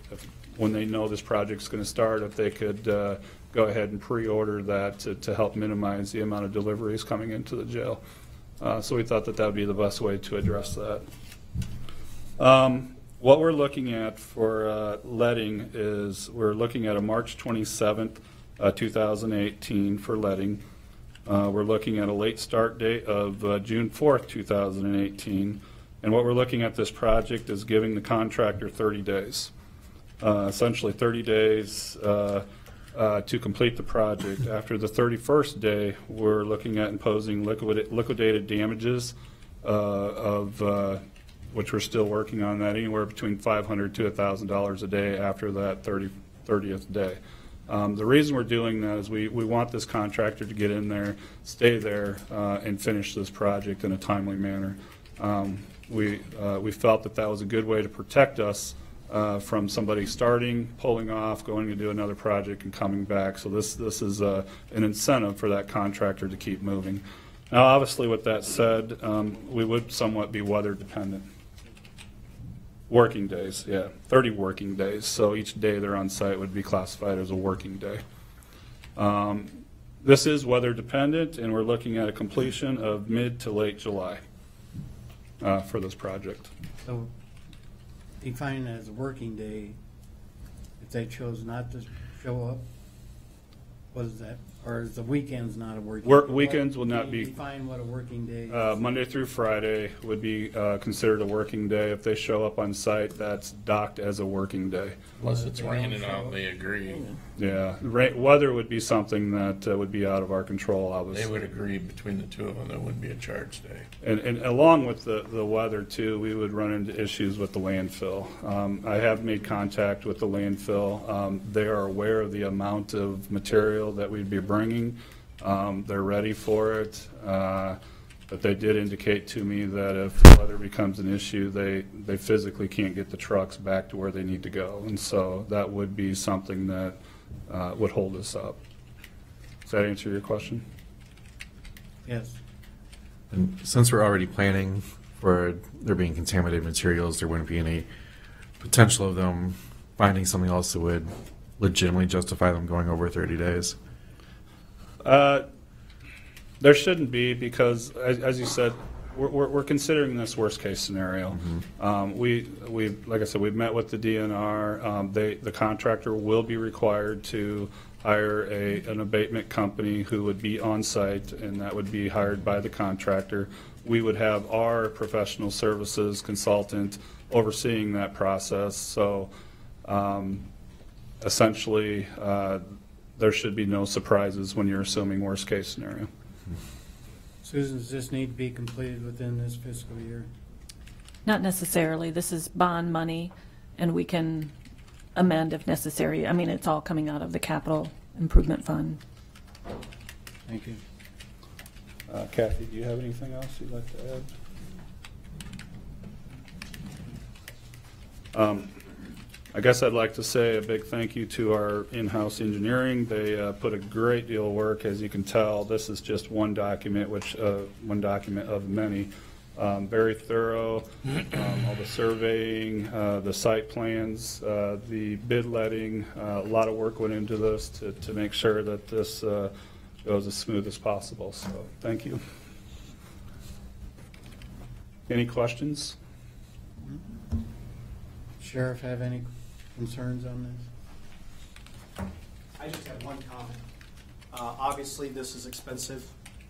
when they know this project's going to start, if they could go ahead and pre-order that to help minimize the amount of deliveries coming into the jail. So we thought that would be the best way to address that. What we're looking at for letting is we're looking at a March 27th, 2018 for letting. We're looking at a late start date of June 4th, 2018. And what we're looking at this project is giving the contractor 30 days. Essentially 30 days to complete the project. After the 31st day, we're looking at imposing liquidated damages which we're still working on that, anywhere between $500 to $1,000 a day after that 30th day. The reason we're doing that is we want this contractor to get in there, stay there, and finish this project in a timely manner. We felt that was a good way to protect us from somebody starting, pulling off, going to do another project, and coming back. So this is an incentive for that contractor to keep moving. Now, obviously, with that said, we would somewhat be weather dependent. Working days, yeah, 30 working days. So each day they're on site would be classified as a working day. This is weather dependent, and we're looking at a completion of mid to late July for this project. So define it as a working day, if they chose not to show up, what is that? Or is the weekends not a working day? Weekends will not be. Define what a working day is. Monday through Friday would be considered a working day. If they show up on site, that's docked as a working day. Unless it's raining out, they agree. Yeah, weather would be something that would be out of our control, obviously. They would agree between the two of them, there wouldn't be a charge day. And along with the weather, too, we would run into issues with the landfill. I have made contact with the landfill. They are aware of the amount of material that we'd be bringing. They're ready for it. But they did indicate to me that if the weather becomes an issue, they physically can't get the trucks back to where they need to go. And so that would be something that would hold us up. Does that answer your question? Yes. And since we're already planning for there being contaminated materials, there wouldn't be any potential of them finding something else that would legitimately justify them going over 30 days? There shouldn't be, because as you said, we're considering this worst case scenario. Mm-hmm. Like I said, we've met with the DNR. The contractor will be required to hire an abatement company who would be on site, and that would be hired by the contractor. We would have our professional services consultant overseeing that process. So essentially, there should be no surprises when you're assuming worst case scenario. Susan, does this need to be completed within this fiscal year? Not necessarily. This is bond money, and we can amend if necessary. I mean, it's all coming out of the capital improvement fund. Thank you. Kathy, do you have anything else you'd like to add? I guess I'd like to say a big thank you to our in-house engineering. They put a great deal of work. As you can tell, this is just one document, one document of many. Very thorough, all the surveying, the site plans, the bid letting, a lot of work went into this to make sure that this goes as smooth as possible. So thank you. Any questions? Sheriff, have any concerns on this? I just have one comment. Obviously, this is expensive,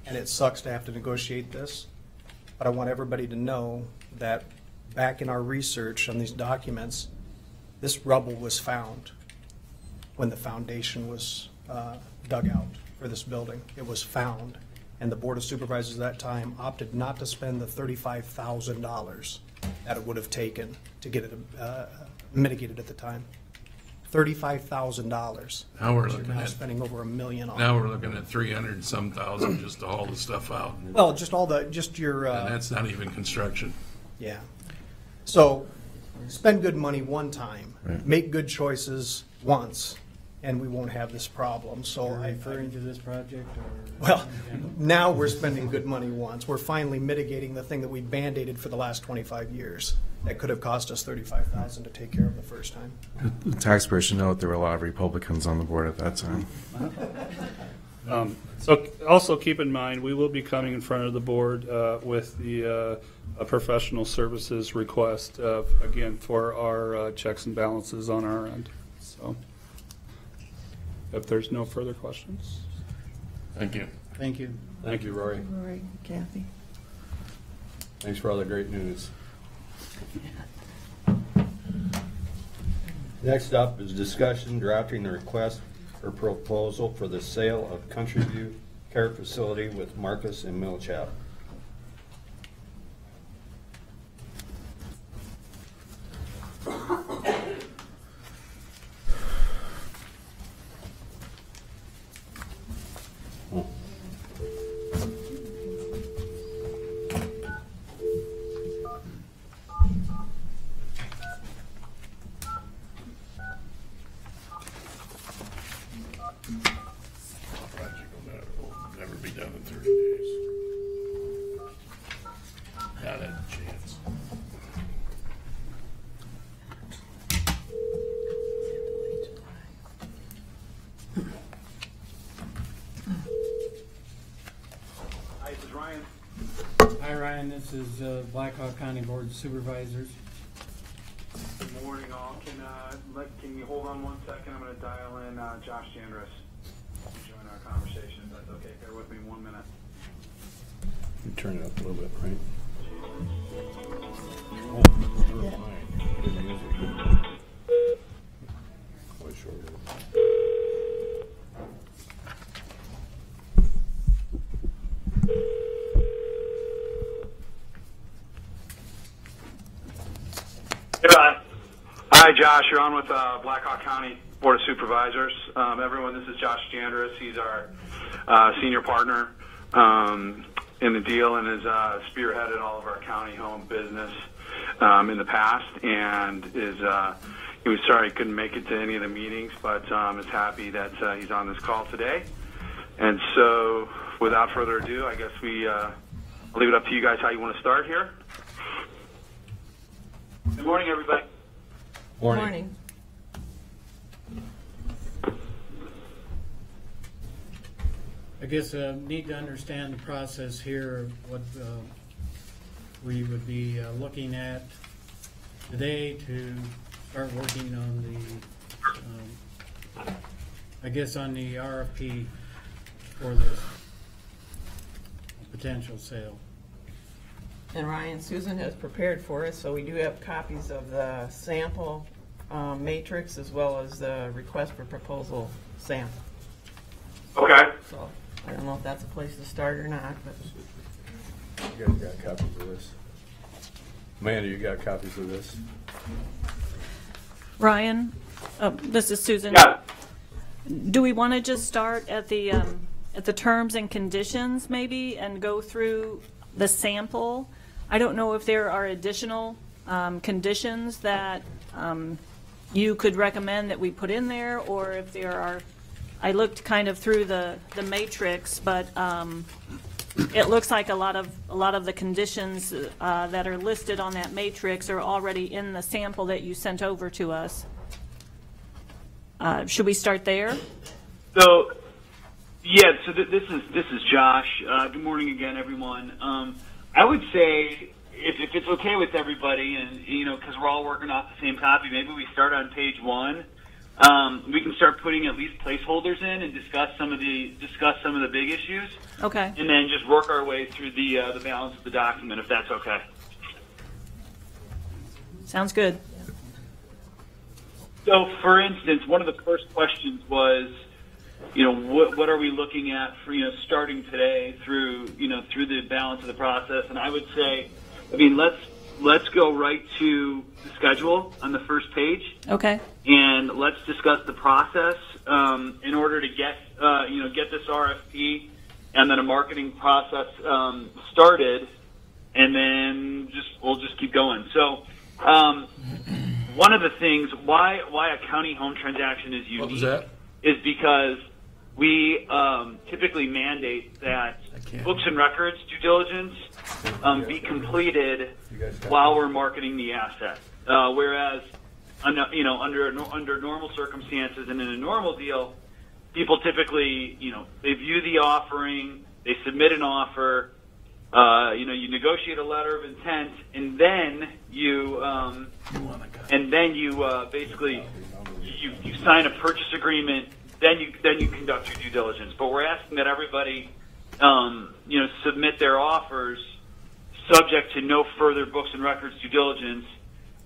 and it sucks to have to negotiate this, but I want everybody to know that back in our research on these documents, this rubble was found when the foundation was dug out for this building. It was found, and the Board of Supervisors at that time opted not to spend the $35,000 that it would have taken to get it mitigated at the time. $35,000. Now we're You're looking now at spending over $1 million on it. Now we're looking at 300-some thousand just to haul the stuff out. Well, just your. And that's not even construction. Yeah. So spend good money one time, Right. make good choices once, and we won't have this problem. So Are you referring to this project or? well, now we're spending good money once. We're finally mitigating the thing that we Band-Aided for the last 25 years. That could have cost us $35,000 to take care of the first time. The taxpayers should know that there were a lot of Republicans on the board at that time. So also keep in mind, we will be coming in front of the board with the a professional services request, again, for our checks and balances on our end. So if there's no further questions. Thank you. Thank you. Thank you, Rory. Rory, Kathy. Thanks for all the great news. Next up is discussion drafting the request for proposal for the sale of Country View Care Facility with Marcus and Millchap. Project will never be done in 30 days. Not a chance. Hi, this is Ryan. Hi, Ryan. This is Blackhawk County Board of Supervisors. Good morning, all. Can you hold on 1 second? I'm going to dial in Josh Jandrus to join our conversation. If that's okay, bear with me 1 minute. You turn it up a little bit, right? Oh, never mind. Good music. Way shorter. Hey, Ryan. Hi, Josh. You're on with Blackhawk County Board of Supervisors. Everyone, this is Josh Jandrus. He's our senior partner in the deal and has spearheaded all of our county-owned business in the past, and he was sorry he couldn't make it to any of the meetings, but is happy that he's on this call today. And so, without further ado, I guess I'll leave it up to you guys how you want to start here. Good morning, everybody. Morning. I guess need to understand the process here, what we would be looking at today to start working on the, I guess on the RFP for this potential sale. And Ryan, Susan has prepared for us, so we do have copies of the sample matrix as well as the request for proposal sample. Okay. So I don't know if that's a place to start or not, but You guys got copies of this? Amanda, you got copies of this? Ryan, this is Susan. Yeah. Do we want to just start at the terms and conditions maybe and go through the sample? I don't know if there are additional conditions that you could recommend that we put in there, or if there are, I looked kind of through the matrix, but it looks like a lot of the conditions that are listed on that matrix are already in the sample that you sent over to us. Should we start there? So, yeah. So this is Josh. Good morning again, everyone. I would say, if it's okay with everybody, and because we're all working off the same copy, maybe we start on page 1. We can start putting at least placeholders in and discuss some of the big issues. Okay. And then just work our way through the balance of the document, if that's okay. Sounds good. So, for instance, one of the first questions was, what are we looking at for, starting today through the balance of the process? And I would say, let's go right to the schedule on the first page. Okay. And let's discuss the process in order to get this RFP and then a marketing process started, and then we'll just keep going. So, one of the things why a county home transaction is unique. What was that? Is because we typically mandate that books and records due diligence be completed while we're marketing the asset. Whereas, under normal circumstances and in a normal deal, people typically, they view the offering, they submit an offer, you negotiate a letter of intent, and then you basically you sign a purchase agreement. Then you conduct your due diligence. But we're asking that everybody, submit their offers subject to no further books and records due diligence.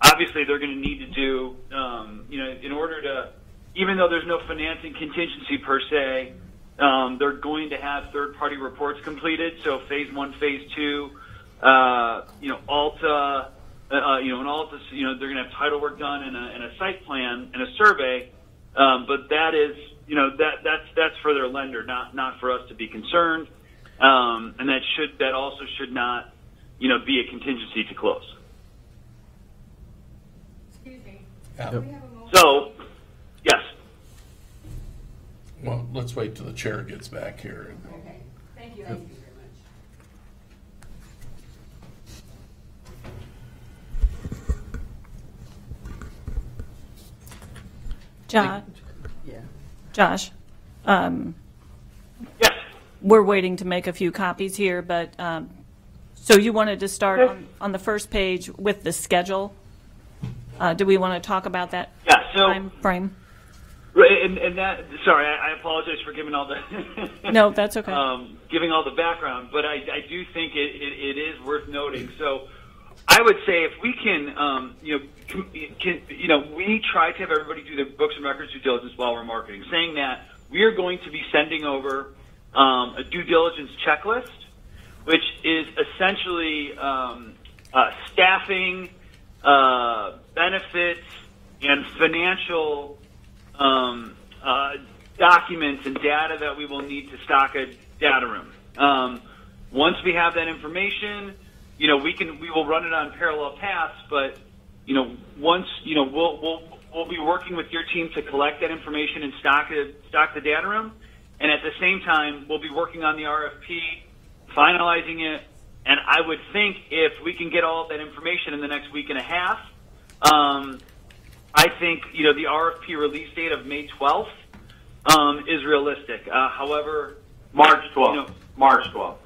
Obviously, they're going to need to do, in order to, even though there's no financing contingency per se, they're going to have third-party reports completed. So phase 1, phase 2, Alta, and Alta, they're going to have title work done and a site plan and a survey. But that is, that's for their lender, not for us to be concerned. And that also should not, be a contingency to close. Excuse me. Yep. So, yes. Well, let's wait till the chair gets back here. Okay. Thank you. Thank you very much. Josh. Yes. We're waiting to make a few copies here, but so you wanted to start on the first page with the schedule. Do we want to talk about that time frame? Right, and that. Sorry, I apologize for giving all the. No, that's okay. Giving all the background, but I do think it is worth noting. So, I would say if we can, we try to have everybody do their books and records due diligence while we're marketing, saying that we are going to be sending over a due diligence checklist, which is essentially staffing, benefits, and financial documents and data that we will need to stock a data room. Once we have that information, we will run it on parallel paths, but once we'll be working with your team to collect that information and stock the data room, and at the same time we'll be working on the RFP, finalizing it. And I would think if we can get all of that information in the next week and a half, I think the RFP release date of May 12th is realistic. However, March 12th. March 12th.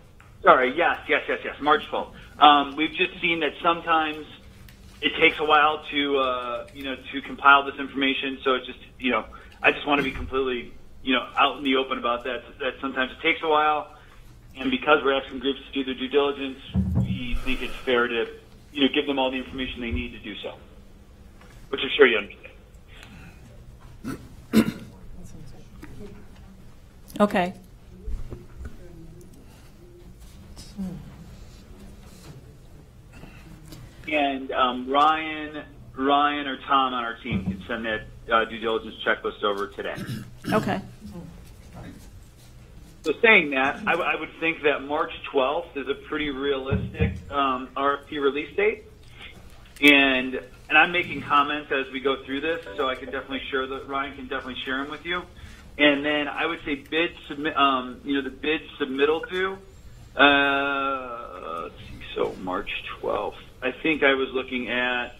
Sorry, yes, March 12th. We've just seen that sometimes it takes a while to compile this information. So it's just, I just want to be completely, out in the open about that. That sometimes it takes a while, and because we're asking groups to do their due diligence, we think it's fair to, give them all the information they need to do so, which I'm sure you understand. Okay. And Ryan or Tom on our team can send that due diligence checklist over today. Okay. So saying that, I would think that March 12th is a pretty realistic RFP release date. And and I'm making comments as we go through this, so I can definitely share that. Ryan can definitely share them with you. And then I would say bid submit. The bid submittal due. Let's see. So March 12th. I think I was looking at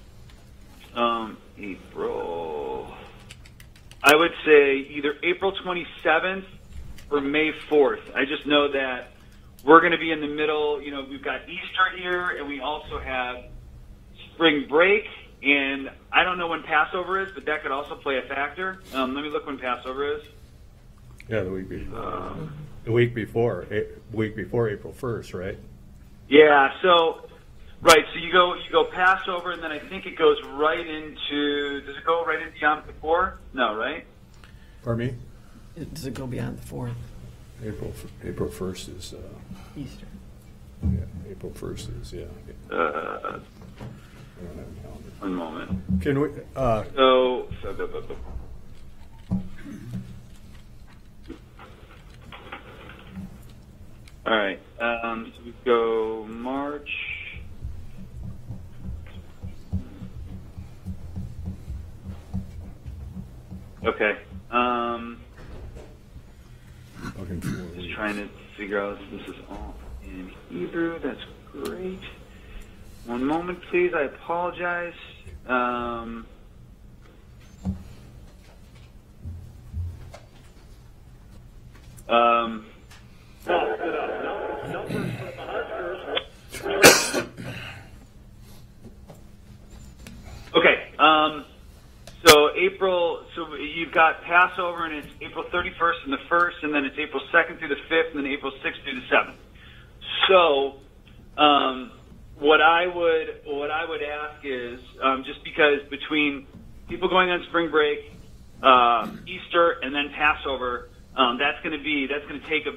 April. I would say either April 27th or May 4th. I just know that we're going to be in the middle. We've got Easter here, and we also have spring break. And I don't know when Passover is, but that could also play a factor. Let me look when Passover is. Yeah, the week before. The week before April 1st, right? Yeah. So, right. So you go Passover, and then I think it goes right into. Does it go right into Yom Kippur? No, right? Pardon me? Does it go beyond the 4th? April 1st is Easter. Yeah, April 1st is One moment. Can we? So all right. So we go March. Okay. Just trying to figure out if this is all in Hebrew. That's great. One moment, please. I apologize. Okay. So April. So you've got Passover, and it's April 31st and the 1st, and then it's April 2nd through the 5th, and then April 6th through the 7th. So, what I would ask is just because between people going on spring break, Easter, and then Passover, that's going to take a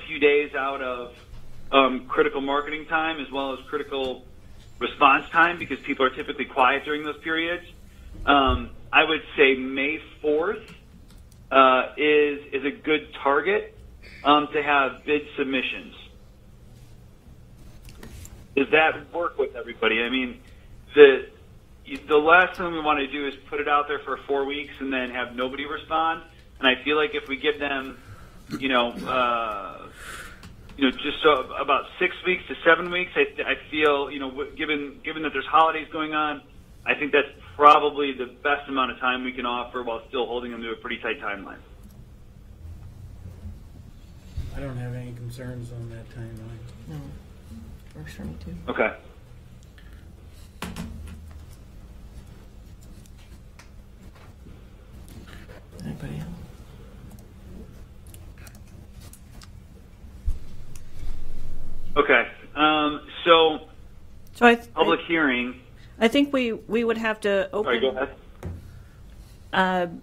few days out of critical marketing time as well as critical response time because people are typically quiet during those periods. I would say May 4th is a good target to have bid submissions. Does that work with everybody? I mean, the last thing we want to do is put it out there for 4 weeks and then have nobody respond. And I feel like if we give them, just about 6 weeks to 7 weeks, I feel, given that there's holidays going on, I think that's probably the best amount of time we can offer while still holding them to a pretty tight timeline. I don't have any concerns on that timeline. No. Works for me too. Okay. Anybody else? Okay. So public hearing. I think we would have to open. Sorry, go ahead.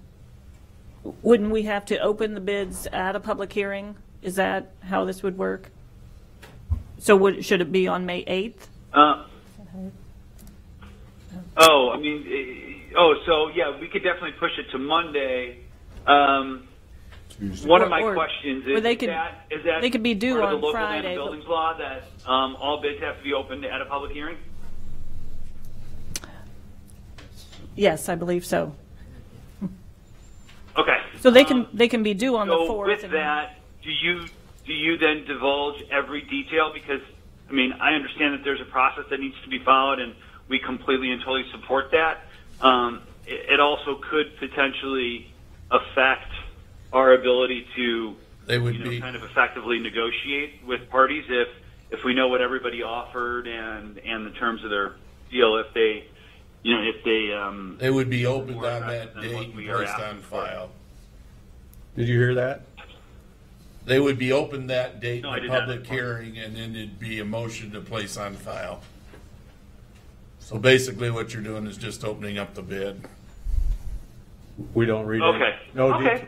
Wouldn't we have to open the bids at a public hearing? Is that how this would work? So should it be on May 8th? So yeah, we could definitely push it to Monday. One of my questions is, they could be due part of the on local Friday. land buildings law that all bids have to be opened at a public hearing? Yes, I believe so. Okay. So they can be due on the 4th. With that, do you then divulge every detail? Because I mean, I understand that there's a process that needs to be followed, and we completely and totally support that. It also could potentially affect our ability to kind of effectively negotiate with parties if we know what everybody offered and the terms of their deal. If they they would be opened on that date and placed on file. Did you hear that? They would be opened that date No, in the public hearing, and then it'd be a motion to place on file. So basically what you're doing is just opening up the bid. We don't read Okay. no detail.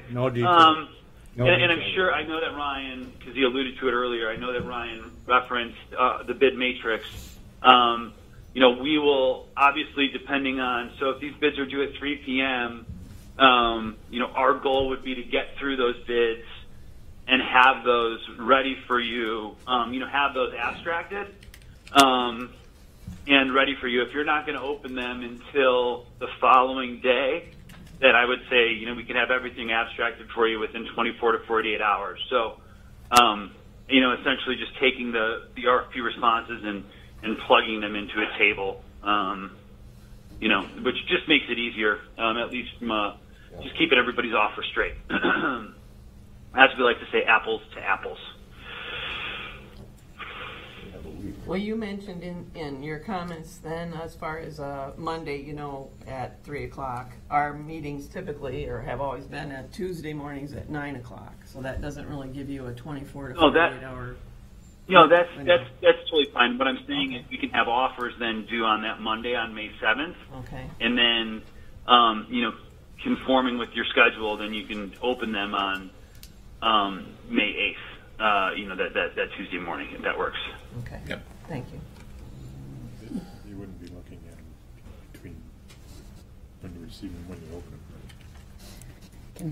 And I'm sure, I know that Ryan, because he alluded to it earlier, I know that Ryan referenced the bid matrix. We will obviously, depending on, so if these bids are due at 3 p.m., our goal would be to get through those bids and have those ready for you, have those abstracted. and ready for you. If you're not going to open them until the following day, then I would say, we can have everything abstracted for you within 24 to 48 hours. So, essentially just taking the RFP responses and plugging them into a table, which just makes it easier, at least from just keeping everybody's offer straight. As we like to say, apples to apples. Well, you mentioned in your comments then, as far as Monday, at 3 o'clock, our meetings typically, or have always been at Tuesday mornings at 9 o'clock. So that doesn't really give you a 24 to 48 hour. That's totally fine. What I'm saying is we can have offers then due on that Monday on May 7th. Okay. And then, conforming with your schedule, then you can open them on May 8th, that Tuesday morning, if that works. Okay. Yep. Thank you. You wouldn't be looking at them between when you receive them and when you open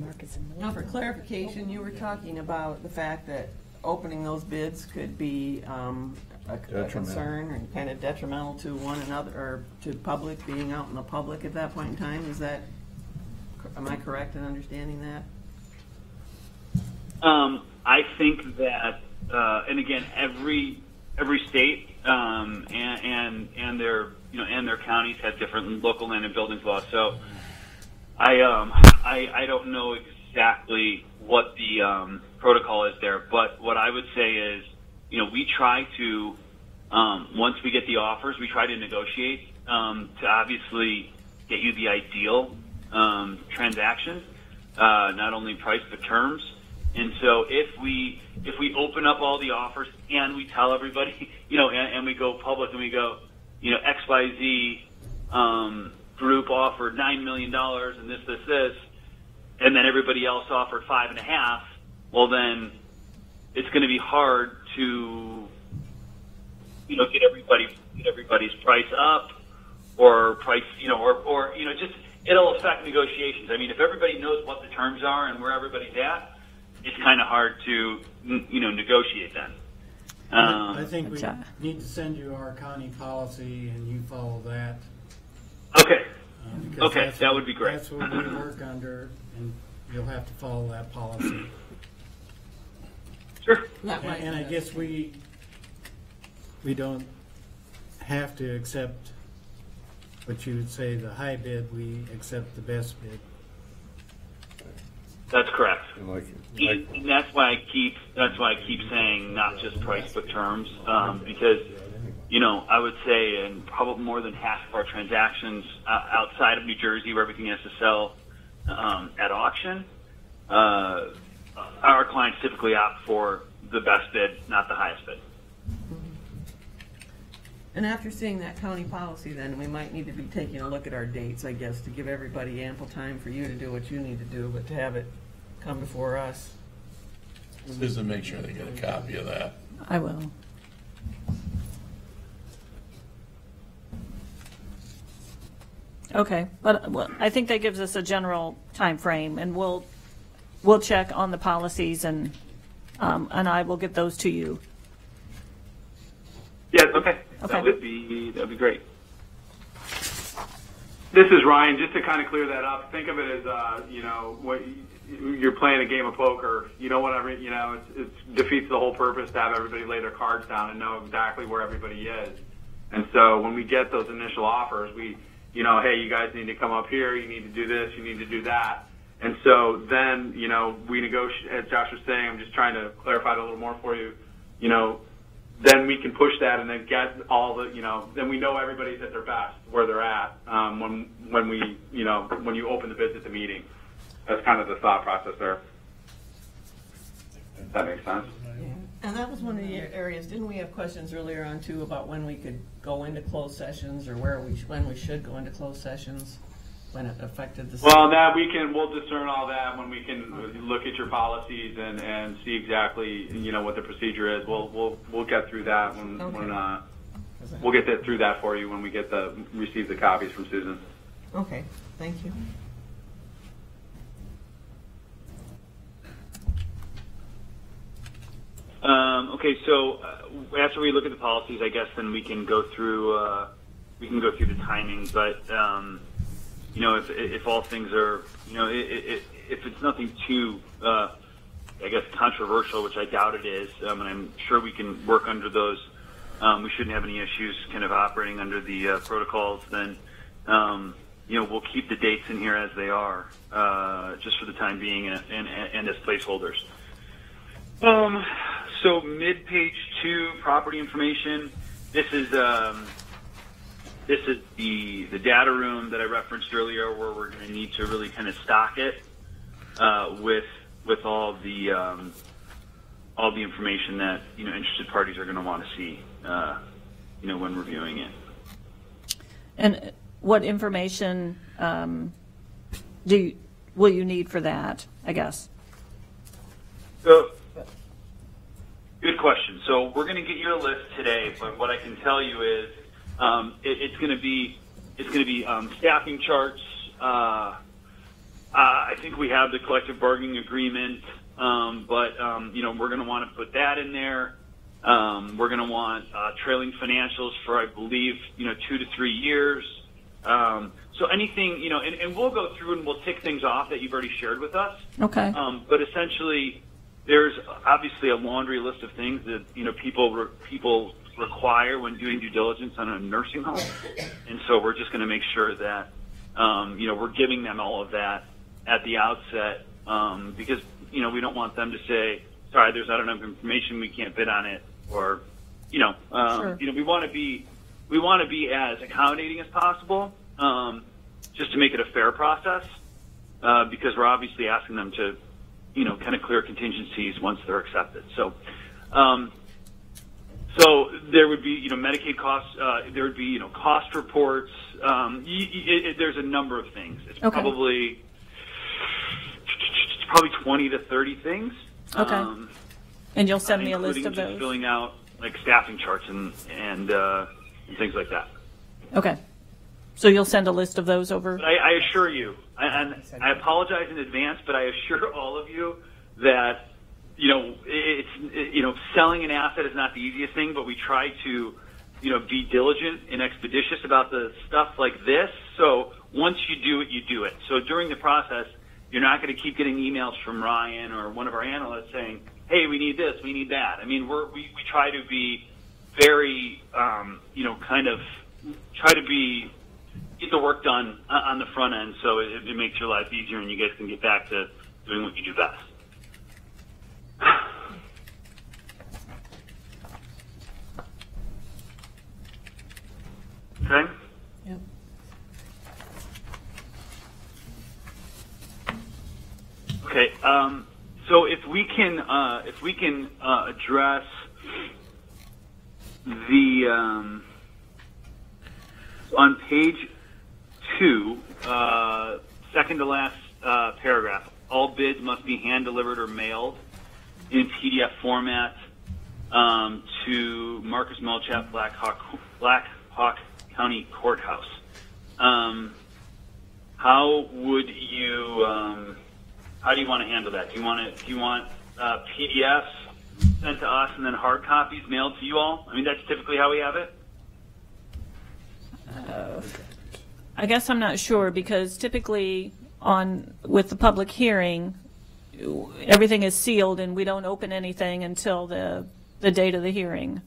them. Now, for clarification, you were talking about the fact that opening those bids could be a concern and kind of detrimental to one another, or to public, being out in the public at that point in time. Am I correct in understanding that? I think that, and again, every state and their counties have different local land and buildings laws. So I don't know exactly what the protocol is there, but what I would say is, we try to once we get the offers, we try to negotiate to obviously get you the ideal transaction, not only price but terms. And so if we open up all the offers and we tell everybody, and we go public and we go, XYZ group offered $9 million and this, and then everybody else offered 5.5, well then it's going to be hard to, get everybody's price up or price, just it'll affect negotiations. I mean, if everybody knows what the terms are and where everybody's at, it's kind of hard to, negotiate then. I think we need to send you our county policy and you follow that. Okay. Okay, that would be great. That's what we work under, and you'll have to follow that policy. Sure. And I guess we don't have to accept what you would say the high bid, we accept the best bid. That's correct. And And that's why I keep saying not just price but terms, because I would say in probably more than half of our transactions outside of New Jersey, where everything has to sell at auction, our clients typically opt for the best bid, not the highest bid. And after seeing that county policy, then we might need to be taking a look at our dates, I guess, to give everybody ample time for you to do what you need to do, but to have it come before us. Susan, make sure they get a copy of that. I will. Okay, but I think that gives us a general time frame, and we'll check on the policies, and I will get those to you. Yeah, okay. That'd be great. This is Ryan. Just to kind of clear that up, think of it as what you're playing a game of poker. It defeats the whole purpose to have everybody lay their cards down and know exactly where everybody is. And so when we get those initial offers, hey, you guys need to come up here. You need to do this. You need to do that. And so then we negotiate. As Josh was saying, I'm just trying to clarify it a little more for you. Then we can push that and then get all the, then we know everybody's at their best, where they're at, when you open the bids at the meeting. That's kind of the thought process there. Does that make sense? Yeah. And that was one of the areas, didn't we have questions earlier on too about when we could go into closed sessions, or when we should go into closed sessions, when it affected the... Well, we'll discern all that when we can look at your policies and see exactly, what the procedure is. We'll get through that we'll get through that for you when we receive the copies from Susan. Okay, thank you. Okay, so after we look at the policies, I guess then we can go through the timing. But you know, if all things are, you know, if it's nothing too, I guess, controversial, which I doubt it is, and I'm sure we can work under those. We shouldn't have any issues kind of operating under the protocols. Then, you know, we'll keep the dates in here as they are, just for the time being, and as placeholders. So mid-page 2, property information. This is the data room that I referenced earlier, where we're going to need to really kind of stock it with all the information that, you know, interested parties are going to want to see, you know, when reviewing it. And what information will you need for that, I guess? So, good question. So we're going to get you a list today, but what I can tell you is it's going to be staffing charts. I think we have the collective bargaining agreement, but you know, we're going to want to put that in there. We're going to want trailing financials for, I believe, you know, 2 to 3 years. So anything, you know, and we'll go through and we'll tick things off that you've already shared with us. Okay. But essentially, there's obviously a laundry list of things that, you know, people require when doing due diligence on a nursing home, and so we're just going to make sure that you know, we're giving them all of that at the outset, because, you know, we don't want them to say, sorry, there's not enough information, we can't bid on it, or, you know, Sure. you know, we want to be as accommodating as possible, just to make it a fair process, because we're obviously asking them to, you know, kind of clear contingencies once they're accepted. So, so there would be, you know, Medicaid costs. There would be, you know, cost reports. There's a number of things. It's Okay. probably 20 to 30 things. Okay. And you'll send me a list including of just those? filling out like staffing charts and things like that. Okay. So you'll send a list of those over? But I assure you, and I apologize in advance, but I assure all of you that, you know, you know, selling an asset is not the easiest thing, but we try to, you know, be diligent and expeditious about the stuff like this. So once you do it, you do it. So during the process, you're not going to keep getting emails from Ryan or one of our analysts saying, hey, we need this, we need that. I mean, we try to be very, you know, kind of try to get the work done on the front end, so it makes your life easier and you guys can get back to doing what you do best. Okay? Yep. Okay, so if we can address the on page 2, second to last paragraph, all bids must be hand delivered or mailed in PDF format to Marcus Melchap, Black Hawk County Courthouse. How do you want to handle that? Do you want PDFs sent to us and then hard copies mailed to you all? I mean, that's typically how we have it. I guess I'm not sure, because typically with the public hearing, everything is sealed and we don't open anything until the date of the hearing.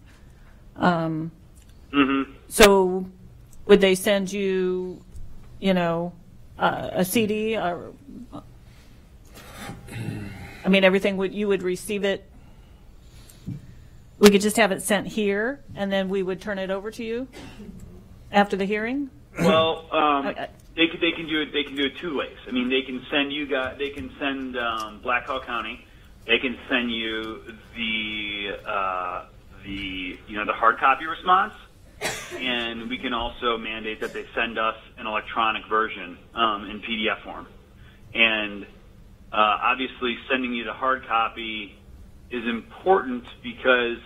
So would they send you, you know, a CD? Or, I mean, everything you would receive it. We could just have it sent here, and then we would turn it over to you after the hearing. Well, they can do it. They can do it 2 ways. I mean, they can send you guys. They can send Black Hawk County. They can send you the hard copy response, and we can also mandate that they send us an electronic version in PDF form. And obviously, sending you the hard copy is important because,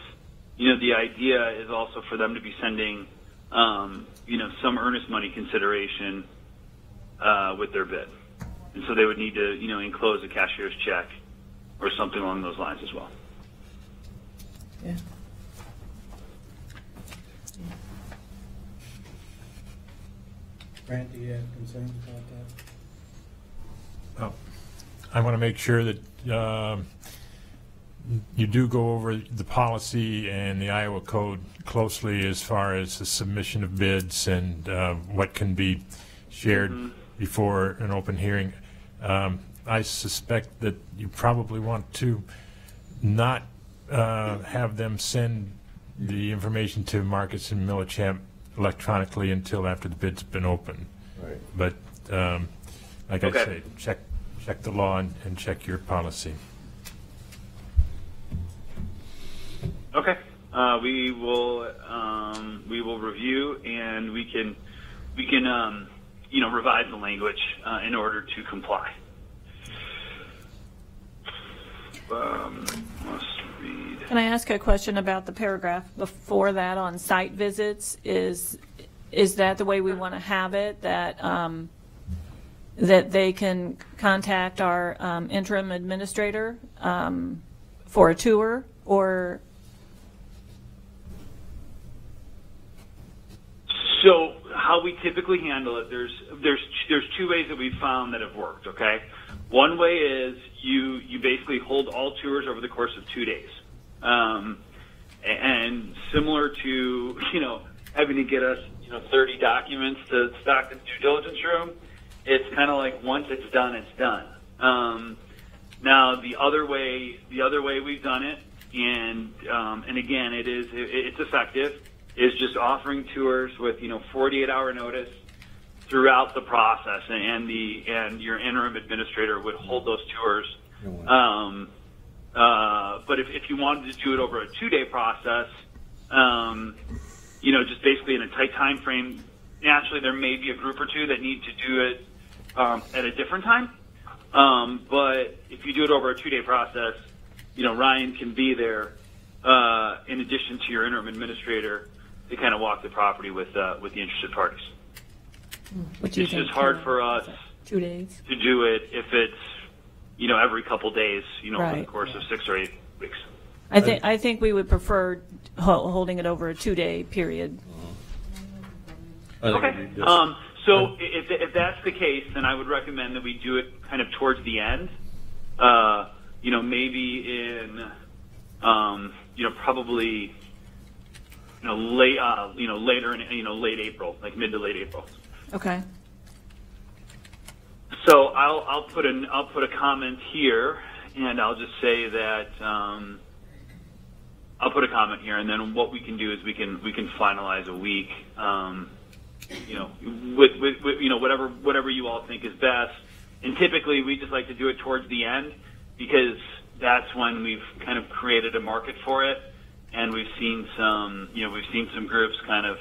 you know, the idea is also for them to be sending, you know, some earnest money consideration with their bid. And so they would need to, you know, enclose a cashier's check or something along those lines as well. Yeah. Brent, do you have concerns about that? Oh, I want to make sure that you do go over the policy and the Iowa code closely as far as the submission of bids and what can be shared before an open hearing. I suspect that you probably want to not have them send the information to Marcus and Millichap electronically until after the bid's been open. Right. But like I Okay. say, check the law and check your policy. Okay. We will review, and we can revise the language in order to comply. Let's read. Can I ask a question about the paragraph before that on site visits? Is that the way we want to have it, that that they can contact our interim administrator for a tour, or? So how we typically handle it, there's two ways that we've found that have worked. Okay, one way is you basically hold all tours over the course of 2 days, and similar to having to get us 30 documents to stock the due diligence room, it's kind of like once it's done, it's done. Now the other way we've done it, and again it's effective, is just offering tours with 48-hour notice throughout the process, and your interim administrator would hold those tours. But if you wanted to do it over a 2-day process, just basically in a tight time frame, naturally there may be a group or two that need to do it at a different time. But if you do it over a 2-day process, Ryan can be there in addition to your interim administrator to kind of walk the property with the interested parties. What do you It's think, just hard Carol? for us 2 days? to do it if it's every couple days, over the Right. course of 6 or 8 weeks. I think we would prefer holding it over a 2-day period. Okay. So if that's the case, then I would recommend that we do it kind of towards the end. Maybe in probably later in late April, like mid to late April. Okay. So I'll put a comment here, and I'll just say that I'll put a comment here, and then what we can do is we can finalize a week. With whatever you all think is best. And typically we just like to do it towards the end because that's when we've kind of created a market for it, and we've seen some groups kind of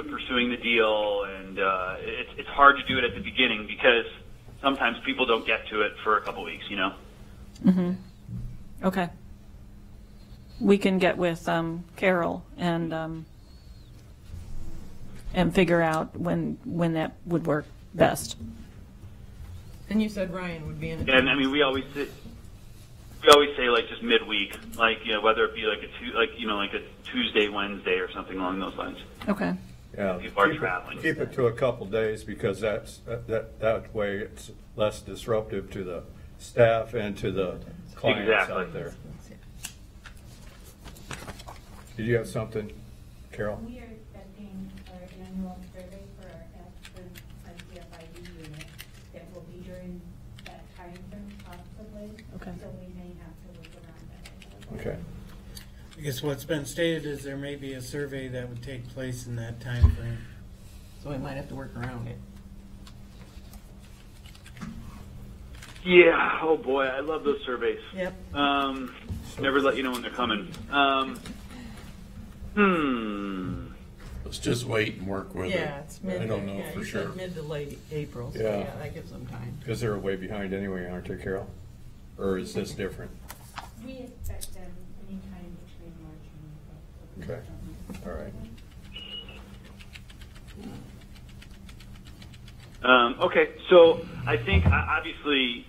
pursuing the deal, and it's hard to do it at the beginning because sometimes people don't get to it for a couple weeks, Mm-hmm. Okay. We can get with Carol and figure out when that would work best. And you said Ryan would be in it. And I mean, we always say like just midweek, like whether it be like a Tuesday, Wednesday, or something along those lines. Okay. Yeah, People are traveling. Keep it to a couple days because that way it's less disruptive to the staff and to the clients Exactly. out there. Did you have something, Carol? We are expecting our annual survey for our CFID unit that will be during that time frame possibly. Okay. So we may have to look around that. Okay. I guess what's been stated is there may be a survey that would take place in that time frame. So we might have to work around it. Yeah. Oh boy, I love those surveys. Yep. Never let you know when they're coming. Let's just wait and work with it. Yeah, it's mid. I don't know yeah, for you sure. said mid to late April, so Yeah. yeah, that gives them time. Because they're way behind anyway, aren't they, Carol? Or is this different? We expect them anytime between March and April. Okay. All right. Okay, so I think obviously,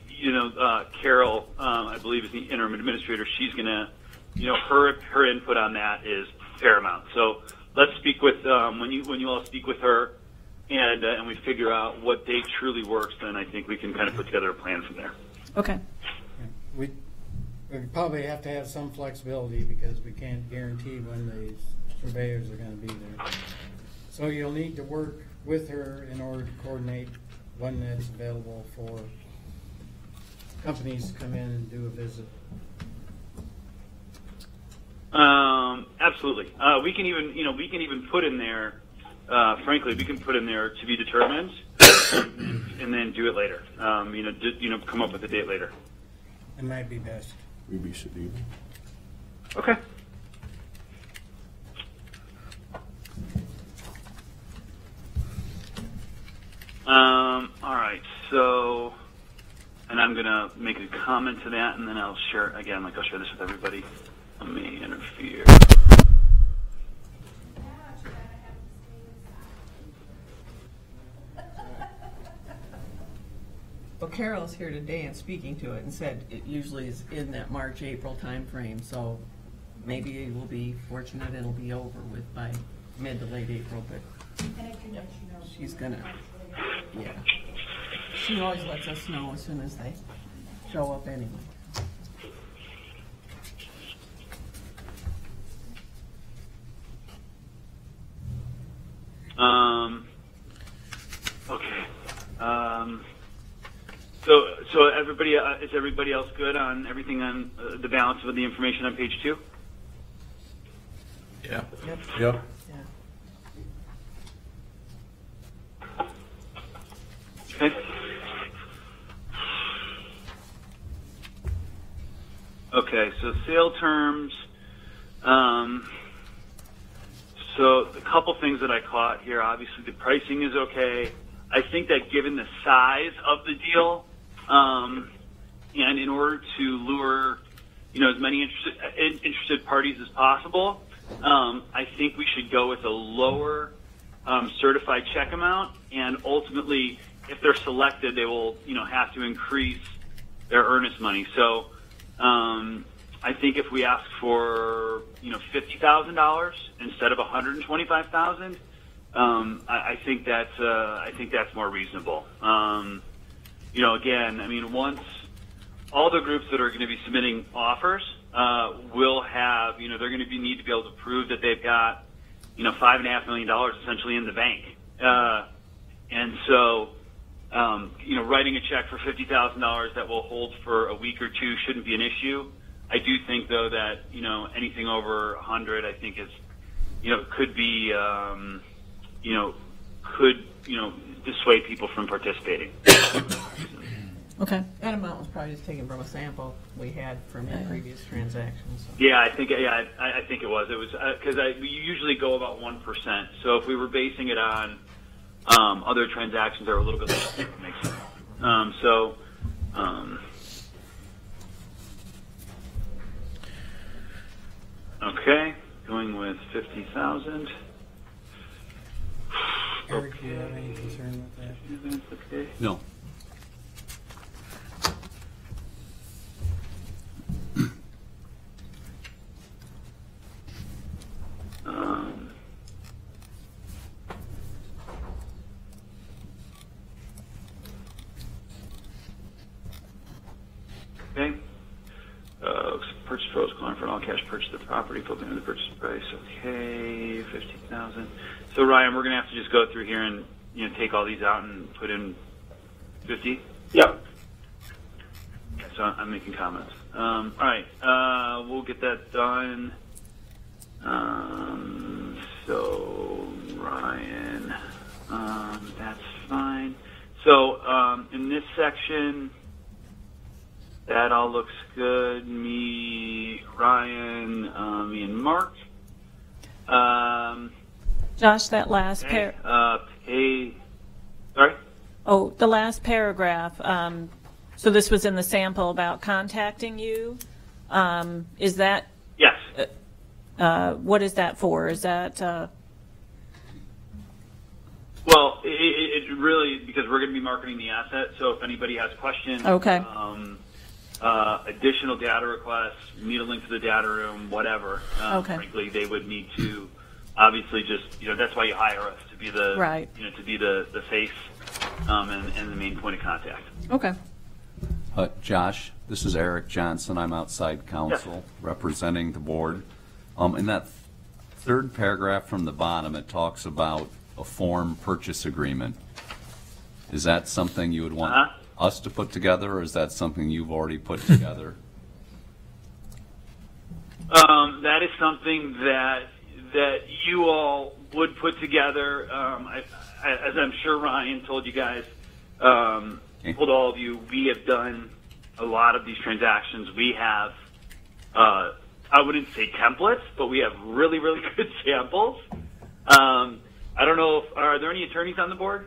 Carol, I believe is the interim administrator. She's gonna her input on that is paramount. So let's speak with when you all speak with her, and we figure out what date truly works. Then I think we can kind of put together a plan from there. Okay. We probably have to have some flexibility because we can't guarantee when the surveyors are going to be there. So you'll need to work with her in order to coordinate when that's available for companies to come in and do a visit. Absolutely. We can even put in there. Frankly, we can put in there to be determined, and then do it later. Come up with a date later. It might be best. We should do. Okay. All right. So, and I'm gonna make a comment to that, and then I'll share again. I'll share this with everybody. Let me interfere. Well, Carol's here today and speaking to it and said it usually is in that March, April timeframe, so maybe we'll be fortunate and it'll be over with by mid to late April, but she's gonna, yeah. She always lets us know as soon as they show up anyway. Okay. So everybody, is everybody else good on everything on the balance of the information on page 2? Yeah. Yep. Yep. Yeah. Okay. Okay, so sale terms. So a couple things that I caught here. Obviously, the pricing is okay. I think that given the size of the deal, and in order to lure, as many interested parties as possible, I think we should go with a lower certified check amount. And ultimately, if they're selected, they will, have to increase their earnest money. So, I think if we ask for, $50,000 instead of $125,000, I think that's more reasonable. Again, once all the groups that are going to be submitting offers will have, they're going to need to be able to prove that they've got, $5.5 million essentially in the bank, and so, writing a check for $50,000 that will hold for a week or two shouldn't be an issue. I do think, though, that anything over 100, I think is, could be, could dissuade people from participating. Okay. That amount was probably just taken from a sample we had from the previous transactions. So. Yeah, I think it was. It was because we usually go about 1%. So if we were basing it on other transactions that are a little bit less, it makes sense. Okay, going with 50,000. Eric, do you have any concern with that? Okay. No. Okay. Purchase pros calling for an all-cash purchase of the property, flipping the purchase price. Okay, 50,000. So Ryan, we're gonna have to just go through here and take all these out and put in 50. Yeah. Okay, so I'm making comments. All right, we'll get that done. So Ryan, that's fine. So in this section. That all looks good. Me, Ryan, me, and Mark. Josh, that last Sorry? Oh, the last paragraph. So this was in the sample about contacting you. Is that? Yes. What is that for? Is that? Well, it really, because we're going to be marketing the asset. So if anybody has questions, okay. additional data requests, need a link to the data room, whatever. Okay. Frankly, they would need to obviously just, that's why you hire us, to be the, Right. To be the face and the main point of contact. Okay. Josh, this is Eric Johnson. I'm outside counsel representing the board. In that third paragraph from the bottom, it talks about a form purchase agreement. Is that something you would want us to put together, or is that something you've already put together? That is something that you all would put together. As I'm sure Ryan told you guys, told all of you, we have done a lot of these transactions. We have, I wouldn't say templates, but we have really, really good samples. I don't know are there any attorneys on the board?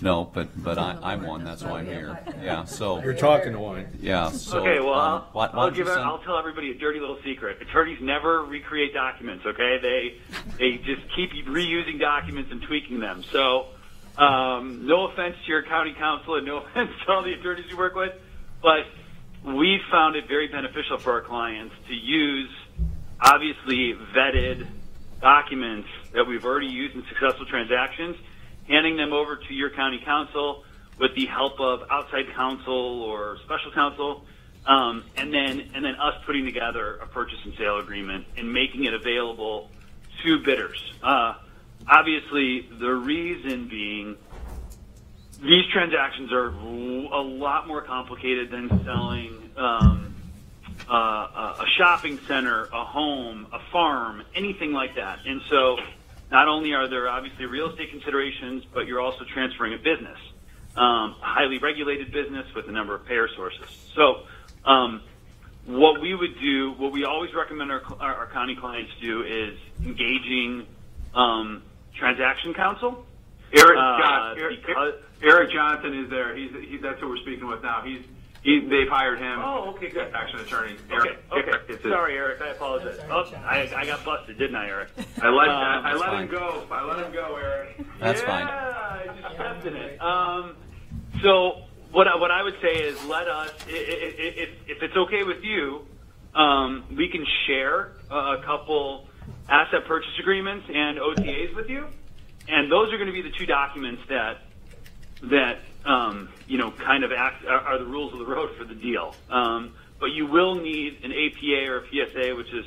No, but I'm one. That's why I'm here. Yeah. So you're talking to one. Yeah. So okay. Well, I'll tell everybody a dirty little secret. Attorneys never recreate documents. Okay, they just keep reusing documents and tweaking them. So, no offense to your county counsel and no offense to all the attorneys you work with, but we found it very beneficial for our clients to use obviously vetted documents that we've already used in successful transactions, handing them over to your county counsel with the help of outside counsel or special counsel, and then us putting together a purchase and sale agreement and making it available to bidders. Obviously, the reason being these transactions are a lot more complicated than selling a shopping center, a home, a farm, anything like that. And so not only are there obviously real estate considerations, but you're also transferring a business, a highly regulated business with a number of payer sources. So what we would do, what we always recommend our county clients do is engaging transaction counsel. Eric Johnson is there. He's that's who we're speaking with now. They've hired him. Oh, okay, good. Action attorney. Okay. Eric, Sorry, Eric. I apologize. Oh, I got busted, didn't I, Eric? I let him go. I let him go, Eric. That's fine. Yeah, I just stepped in it. So what I would say is let us, if it's okay with you, we can share a couple asset purchase agreements and OTAs with you, and those are going to be the two documents that kind of are the rules of the road for the deal. But you will need an APA or a PSA, which is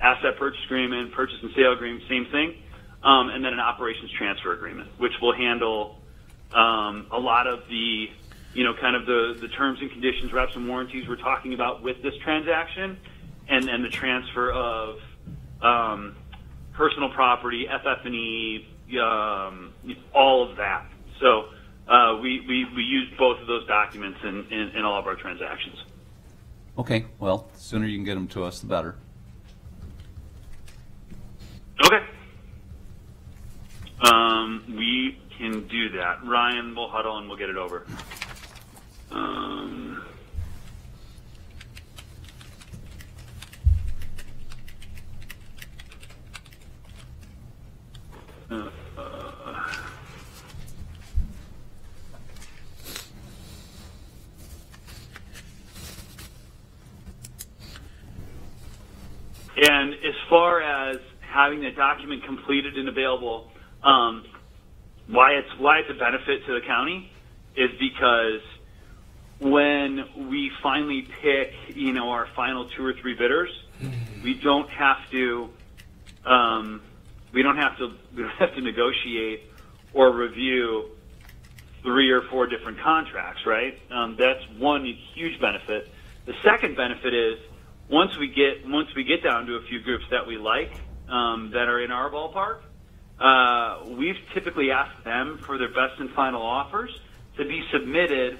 asset purchase agreement, purchase and sale agreement, same thing, and then an operations transfer agreement, which will handle a lot of the, kind of the terms and conditions, reps and warranties we're talking about with this transaction, and then the transfer of personal property, FF&E, all of that. So we use both of those documents in all of our transactions. Okay. Well, the sooner you can get them to us, the better. Okay. We can do that. Ryan, we'll huddle and we'll get it over. And as far as having the document completed and available, why it's a benefit to the county is because when we finally pick, our final 2 or 3 bidders, we don't have to negotiate or review 3 or 4 different contracts, right? That's one huge benefit. The second benefit is once we get down to a few groups that we like, that are in our ballpark, we've typically asked them for their best and final offers to be submitted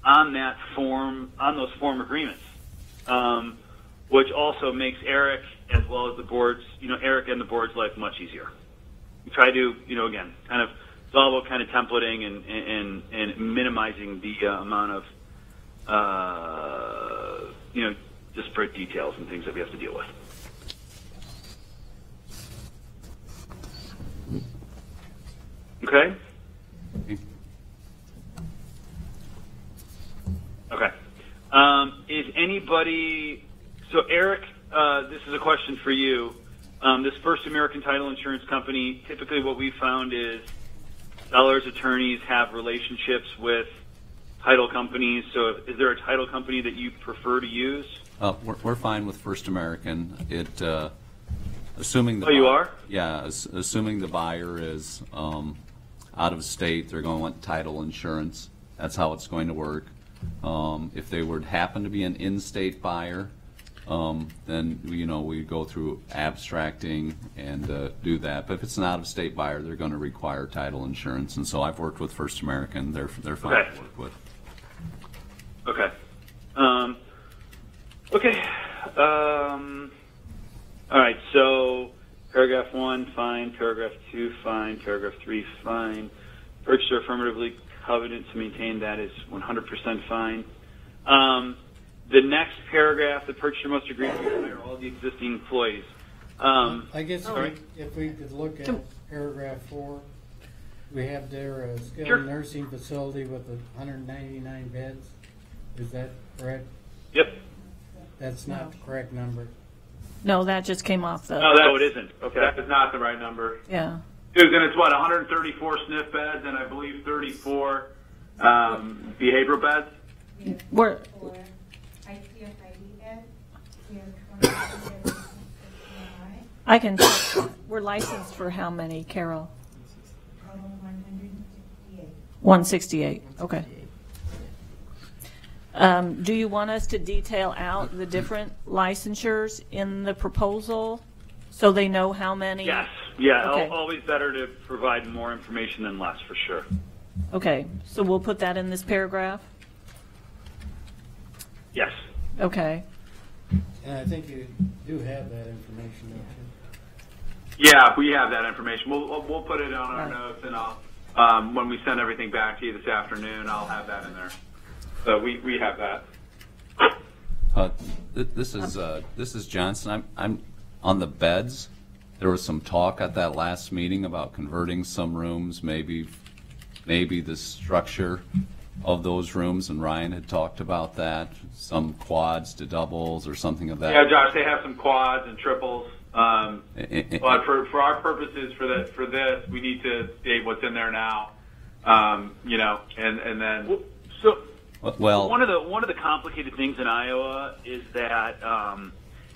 on those form agreements, which also makes Eric as well as the board's, Eric and the board's life much easier. We try to, again, kind of, it's all about kind of templating and minimizing the amount of, disparate details and things that we have to deal with. Okay? Okay. anybody, so Eric, this is a question for you. This First American Title Insurance Company, typically what we found is sellers' attorneys have relationships with title companies. So is there a title company that you prefer to use? We're fine with First American. Assuming the you are? Yeah, assuming the buyer is out of state, they're going to want title insurance. That's how it's going to work. If they would happen to be an in-state buyer, then we go through abstracting and do that. But if it's an out-of-state buyer, they're going to require title insurance. And so I've worked with First American. They're fine Okay. to work with. Okay. Okay. All right. So paragraph 1, fine. Paragraph 2, fine. Paragraph 3, fine. Purchaser affirmatively covenant to maintain that is 100% fine. The next paragraph, the purchaser must agree to hire all the existing employees. I guess sorry? if we could look at paragraph 4, we have there a skilled Sure. nursing facility with 199 beds. Is that correct? Yep. That's not the correct number. No, that just came off the. No, it isn't. Okay. That is not the right number. Yeah. Susan, it's what, 134 SNF beds and I believe 34 behavioral beds? We're, For ICFID beds, we have 20 beds. I can check. We're licensed for how many, Carol? Total 168. 168. Okay. Do you want us to detail out the different licensures in the proposal so they know how many? Yes. Yeah. Okay. Always better to provide more information than less, for sure. Okay. So we'll put that in this paragraph? Yes. Okay. And I think you do have that information, don't Yeah, we have that information. We'll put it on our Right. notes, and I'll when we send everything back to you this afternoon, I'll have that in there. So we have that. This is Johnson. I'm on the beds. There was some talk at that last meeting about converting some rooms, maybe the structure of those rooms, and Ryan had talked about that, some quads to doubles or something of that. Yeah, Josh, they have some quads and triples. But for our purposes, for this, we need to state what's in there now. And then. So. Well, one of the complicated things in Iowa is that,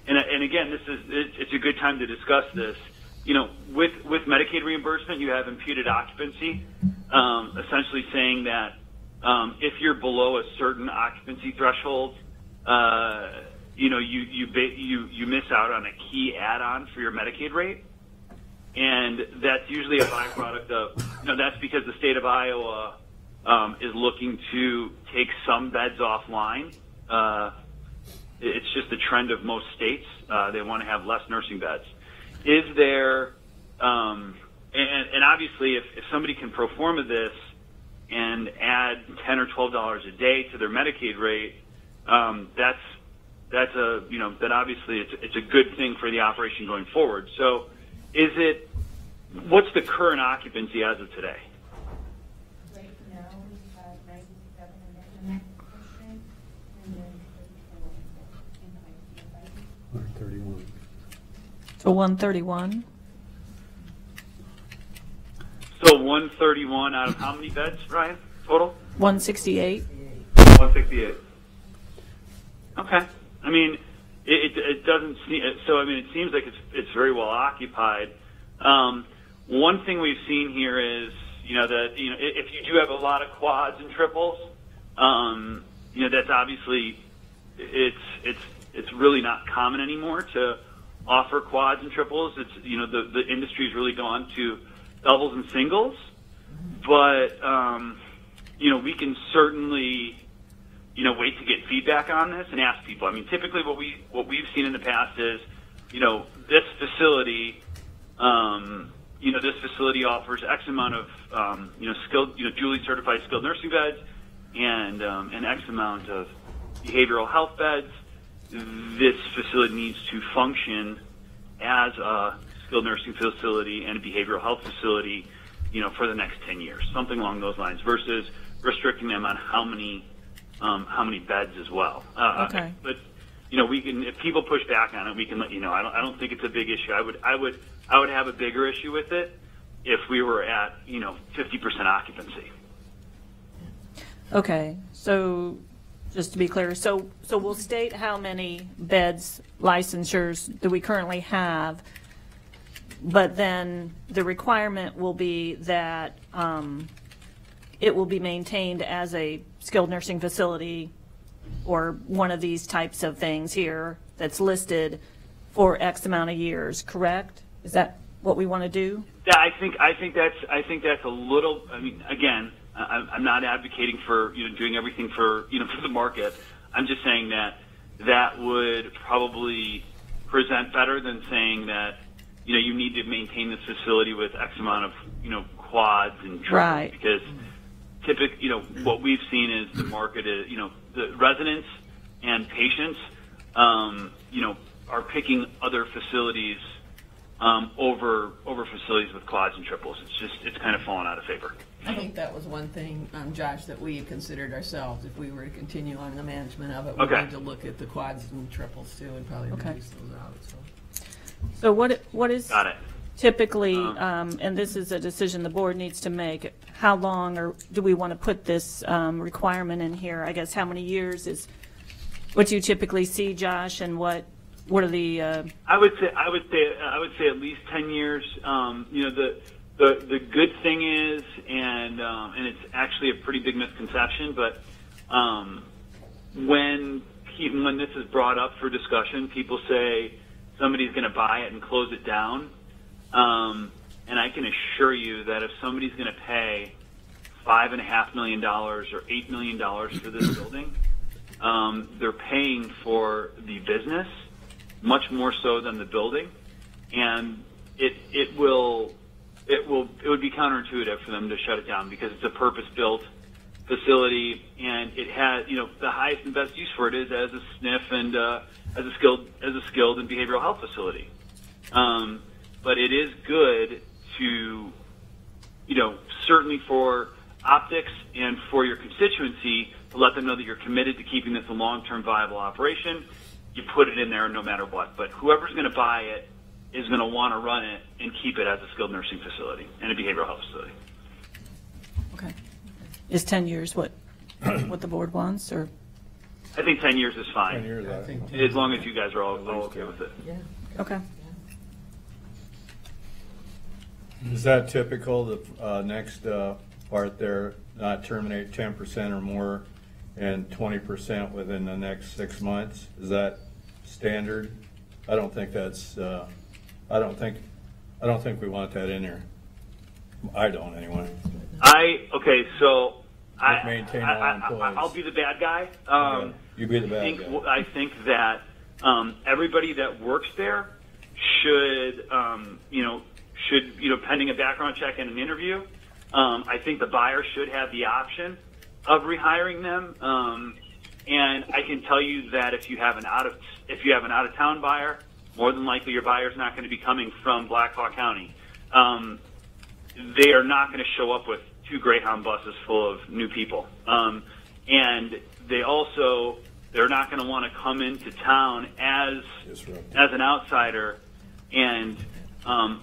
and again, it's a good time to discuss this. With Medicaid reimbursement, you have imputed occupancy, essentially saying that if you're below a certain occupancy threshold, you miss out on a key add-on for your Medicaid rate, and that's usually a byproduct of that's because the state of Iowa is looking to take some beds offline. It's just the trend of most states. They want to have less nursing beds. Is there, and obviously if somebody can pro forma this and add $10 or $12 a day to their Medicaid rate, that's a, that obviously it's a good thing for the operation going forward. So what's the current occupancy as of today? Right now, we have 97 in the next portion, and then 34 in ICFID. 131. So 131? So 131 out of how many beds, Ryan, total? 168? 168. Okay. I mean, it doesn't seem, so I mean, it seems like it's very well occupied. One thing we've seen here is, that, if you do have a lot of quads and triples, that's obviously, it's really not common anymore to offer quads and triples. It's, the industry's really gone to doubles and singles, but, we can certainly, wait to get feedback on this and ask people. I mean, typically what we've seen in the past is, this facility, this facility offers X amount of, skilled, duly certified skilled nursing beds and X amount of behavioral health beds. This facility needs to function as a skilled nursing facility and a behavioral health facility, for the next 10 years, something along those lines, versus restricting them on how many how many beds as well. Okay. But we can, if people push back on it, we can let you know. I don't think it's a big issue. I would have a bigger issue with it if we were at 50% occupancy. Okay, so just to be clear, so we'll state how many beds, licensures do we currently have, but then the requirement will be that it will be maintained as a skilled nursing facility or one of these types of things here that's listed for X amount of years, correct? Is that what we want to do? Yeah, I think that's a little. I mean, again, I'm not advocating for doing everything for for the market. I'm just saying that would probably present better than saying that you need to maintain this facility with X amount of quads and triples, right? Because typically, what we've seen is the market is the residents and patients are picking other facilities over facilities with quads and triples. It's kind of fallen out of favor. I think that was one thing, Josh, that we considered ourselves. If we were to continue on the management of it, we need to look at the quads and triples too, and probably reduce those out. So what is Got it. typically, and this is a decision the board needs to make, how long or do we want to put this requirement in here? I guess how many years is what you typically see, Josh, and what are the? I would say at least 10 years. The good thing is, and it's actually a pretty big misconception, but when this is brought up for discussion, people say somebody's going to buy it and close it down. And I can assure you that if somebody's going to pay $5.5 million or $8 million for this building, they're paying for the business much more so than the building, and it would be counterintuitive for them to shut it down because it's a purpose-built facility, and it has the highest and best use for it is as a SNF and as a skilled and behavioral health facility. But it is good to certainly for optics and for your constituency to let them know that you're committed to keeping this a long-term viable operation. You put it in there no matter what. But whoever's going to buy it is going to want to run it and keep it as a skilled nursing facility and a behavioral health facility. Okay. Is 10 years what the board wants, or? I think 10 years is fine. 10 years, I think. As long as you guys are all okay with it. Yeah. Okay. Is that typical, the next part there, not terminate 10% or more and 20% within the next 6 months? Is that standard? I don't think that's, I don't think we want that in there. I don't, anyway. So maintain all employees. I'll be the bad guy. Okay. You be the bad guy. I think that everybody that works there should, pending a background check and an interview, I think the buyer should have the option of rehiring them. And I can tell you that if you have an out of town buyer, more than likely your buyer's not going to be coming from Black Hawk County. They are not going to show up with 2 Greyhound buses full of new people. And they're not going to want to come into town as an outsider and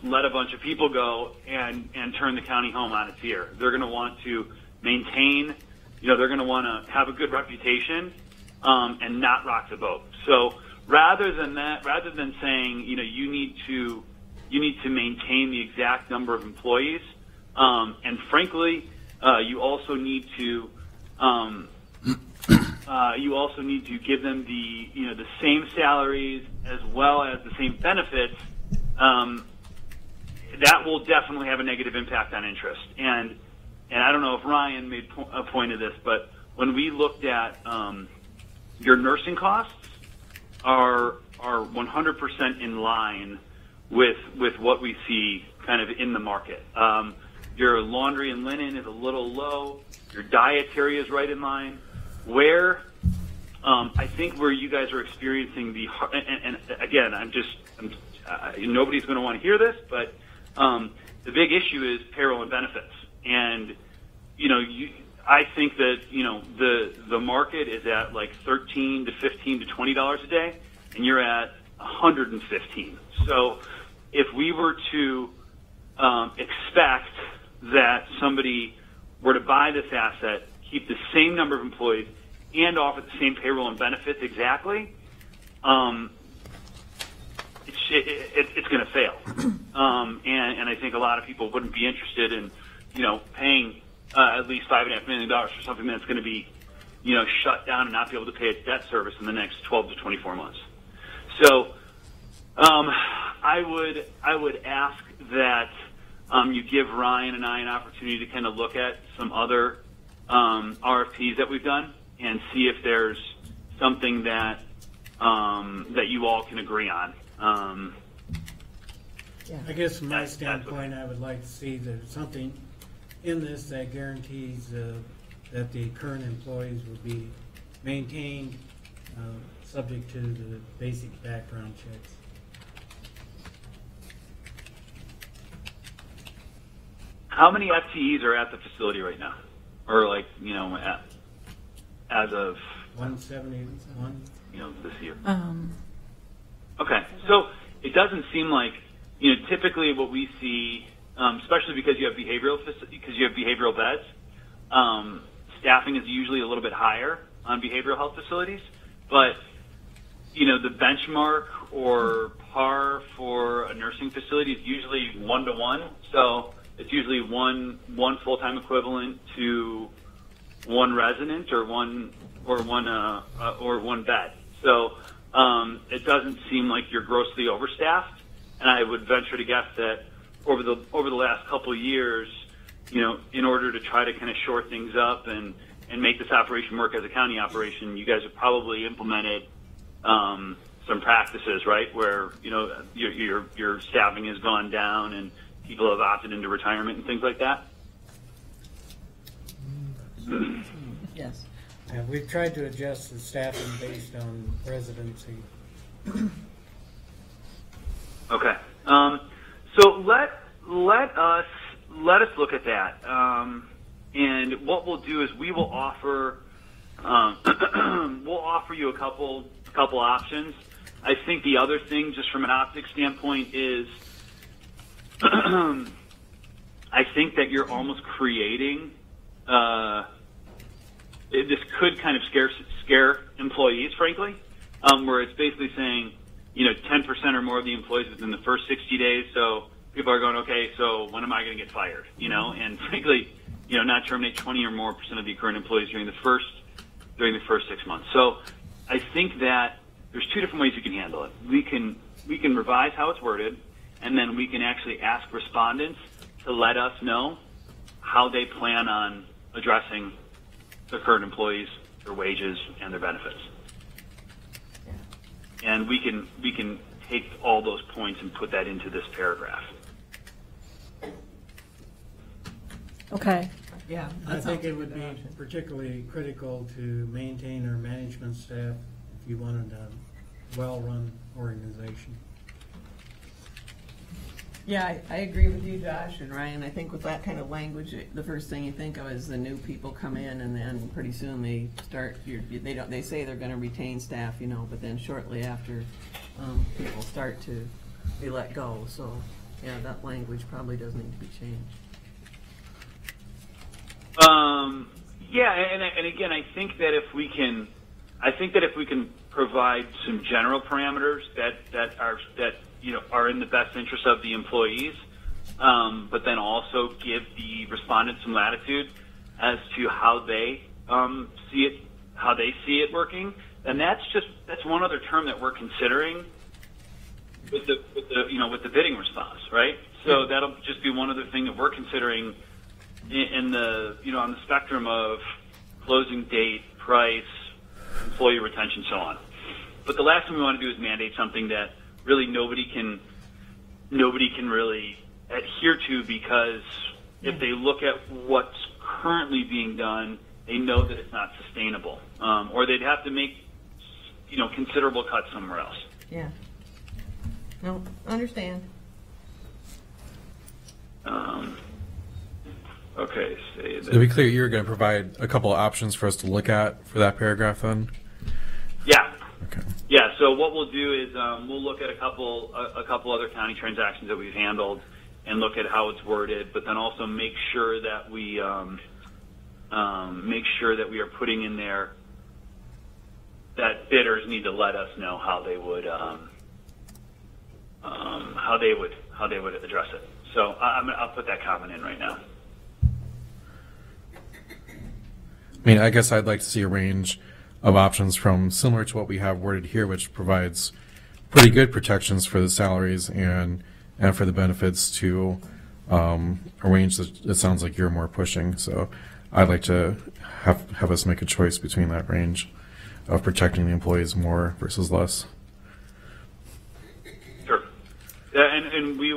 let a bunch of people go and turn the county home on its ear. They're going to want to maintain, they're going to want to have a good reputation and not rock the boat. So rather than saying, you need to maintain the exact number of employees, and frankly, you also need to give them the same salaries as well as the same benefits. That will definitely have a negative impact on interest. And I don't know if Ryan made a point of this, but when we looked at your nursing costs are 100% in line with what we see kind of in the market. Your laundry and linen is a little low. Your dietary is right in line. I think where you guys are experiencing and again, nobody's going to want to hear this, but the big issue is payroll and benefits. And I think that, you know, the market is at like $13 to $15 to $20 a day, and you're at 115. So if we were to expect that somebody were to buy this asset, keep the same number of employees, and offer the same payroll and benefits exactly, it's going to fail. And I think a lot of people wouldn't be interested in, you know, paying at least $5.5 million for something that's going to be, you know, shut down and not be able to pay its debt service in the next 12 to 24 months. So I would ask that you give Ryan and I an opportunity to kind of look at some other RFPs that we've done and see if there's something that that you all can agree on. I guess from my standpoint, I would like to see there's something in this that guarantees that the current employees will be maintained, subject to the basic background checks. How many FTEs are at the facility right now? Or like, you know, as of 171, you know, this year? Okay, so it doesn't seem like, you know, typically what we see, especially because you have behavioral beds, staffing is usually a little bit higher on behavioral health facilities, but you know, the benchmark or par for a nursing facility is usually 1-to-1. So it's usually one full-time equivalent to one resident or one bed. So it doesn't seem like you're grossly overstaffed, and I would venture to guess that over the last couple of years, you know, in order to try to kind of shore things up and make this operation work as a county operation, you guys have probably implemented some practices, right, where, you know, your staffing has gone down and people have opted into retirement and things like that? Yes. Yeah, we've tried to adjust the staffing based on residency. Okay. So let us look at that. And what we'll do is we will offer we'll offer you a couple options. I think the other thing, just from an optics standpoint, is I think that you're almost creating this could kind of scare employees, frankly, where it's basically saying, you know, 10% or more of the employees within the first 60 days. So people are going, okay, so when am I going to get fired? You know, and frankly, you know, not terminate 20 or more % of the current employees during the first 6 months. So I think that there's two different ways you can handle it. We can revise how it's worded, and then we can actually ask respondents to let us know how they plan on addressing the current employees, their wages, and their benefits. And we can take all those points and put that into this paragraph. Okay. Yeah. I think it would be particularly critical to maintain our management staff if you wanted a well-run organization. Yeah, I agree with you, Josh and Ryan. I think with that kind of language, the first thing you think of is the new people come in, and then pretty soon they start. They say they're going to retain staff, you know, but then shortly after, people start to be let go. So, yeah, that language probably does need to be changed. Yeah, and again, I think that if we can provide some general parameters that are in the best interest of the employees, but then also give the respondents some latitude as to how they see it working, then that's one other term that we're considering with the bidding response, right? So that'll just be one other thing that we're considering in the on the spectrum of closing date, price, employee retention, so on. But the last thing we want to do is mandate something that really nobody can really adhere to, because if they look at what's currently being done, they know that it's not sustainable, or they'd have to make considerable cuts somewhere else. Yeah. No, understand. Okay, say So to be that. clear, you're going to provide a couple of options for us to look at for that paragraph then? Yeah. Okay. Yeah, so what we'll do is we'll look at a couple other county transactions that we've handled and look at how it's worded, but then also make sure that we are putting in there that bidders need to let us know how they would address it. So I'll put that comment in right now. I mean, I guess I'd like to see a range of options from similar to what we have worded here, which provides pretty good protections for the salaries and for the benefits, to a range that it sounds like you're more pushing. So I'd like to have us make a choice between that range of protecting the employees more versus less. Sure. And we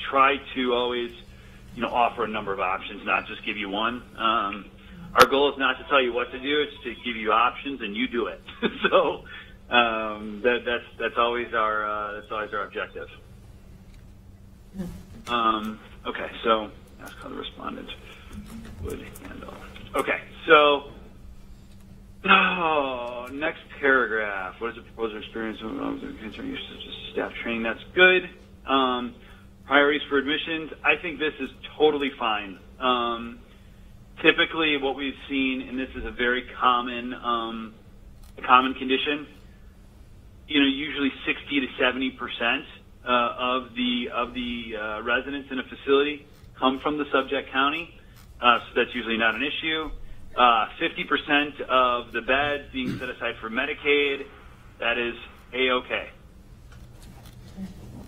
try to always, offer a number of options, not just give you one. Our goal is not to tell you what to do; it's to give you options, and you do it. So that's always our objective. Okay, so ask how the respondent would handle. Okay, so next paragraph. What is the proposer experience concerning use of staff training? That's good. Priorities for admissions. I think this is totally fine. Typically, what we've seen, and this is a very common condition, usually 60 to 70% of the residents in a facility come from the subject county, so that's usually not an issue. 50% of the beds being set aside for Medicaid, that is A-OK.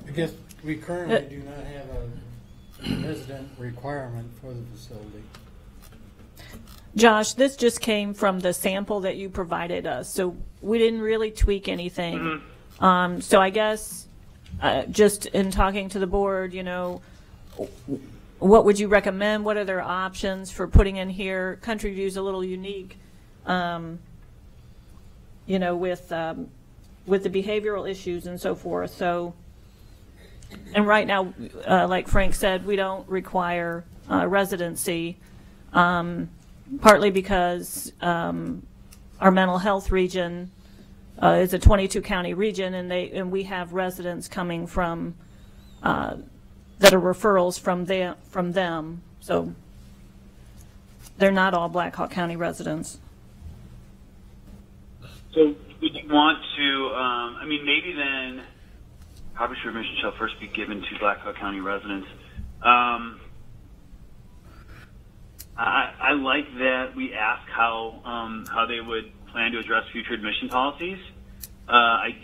I guess we currently do not have a resident requirement for the facility. Josh, this just came from the sample that you provided us, so we didn't really tweak anything. Mm-hmm. So I guess just in talking to the board, what would you recommend? What are their options for putting in here? Country View is a little unique, with the behavioral issues and so forth. So, and right now, like Frank said, we don't require residency. Partly because our mental health region is a 22-county region, and we have residents coming from that are referrals from them. So they're not all Black Hawk County residents. So would you want to? Maybe then, property for admission shall first be given to Black Hawk County residents. I like that we ask how they would plan to address future admission policies.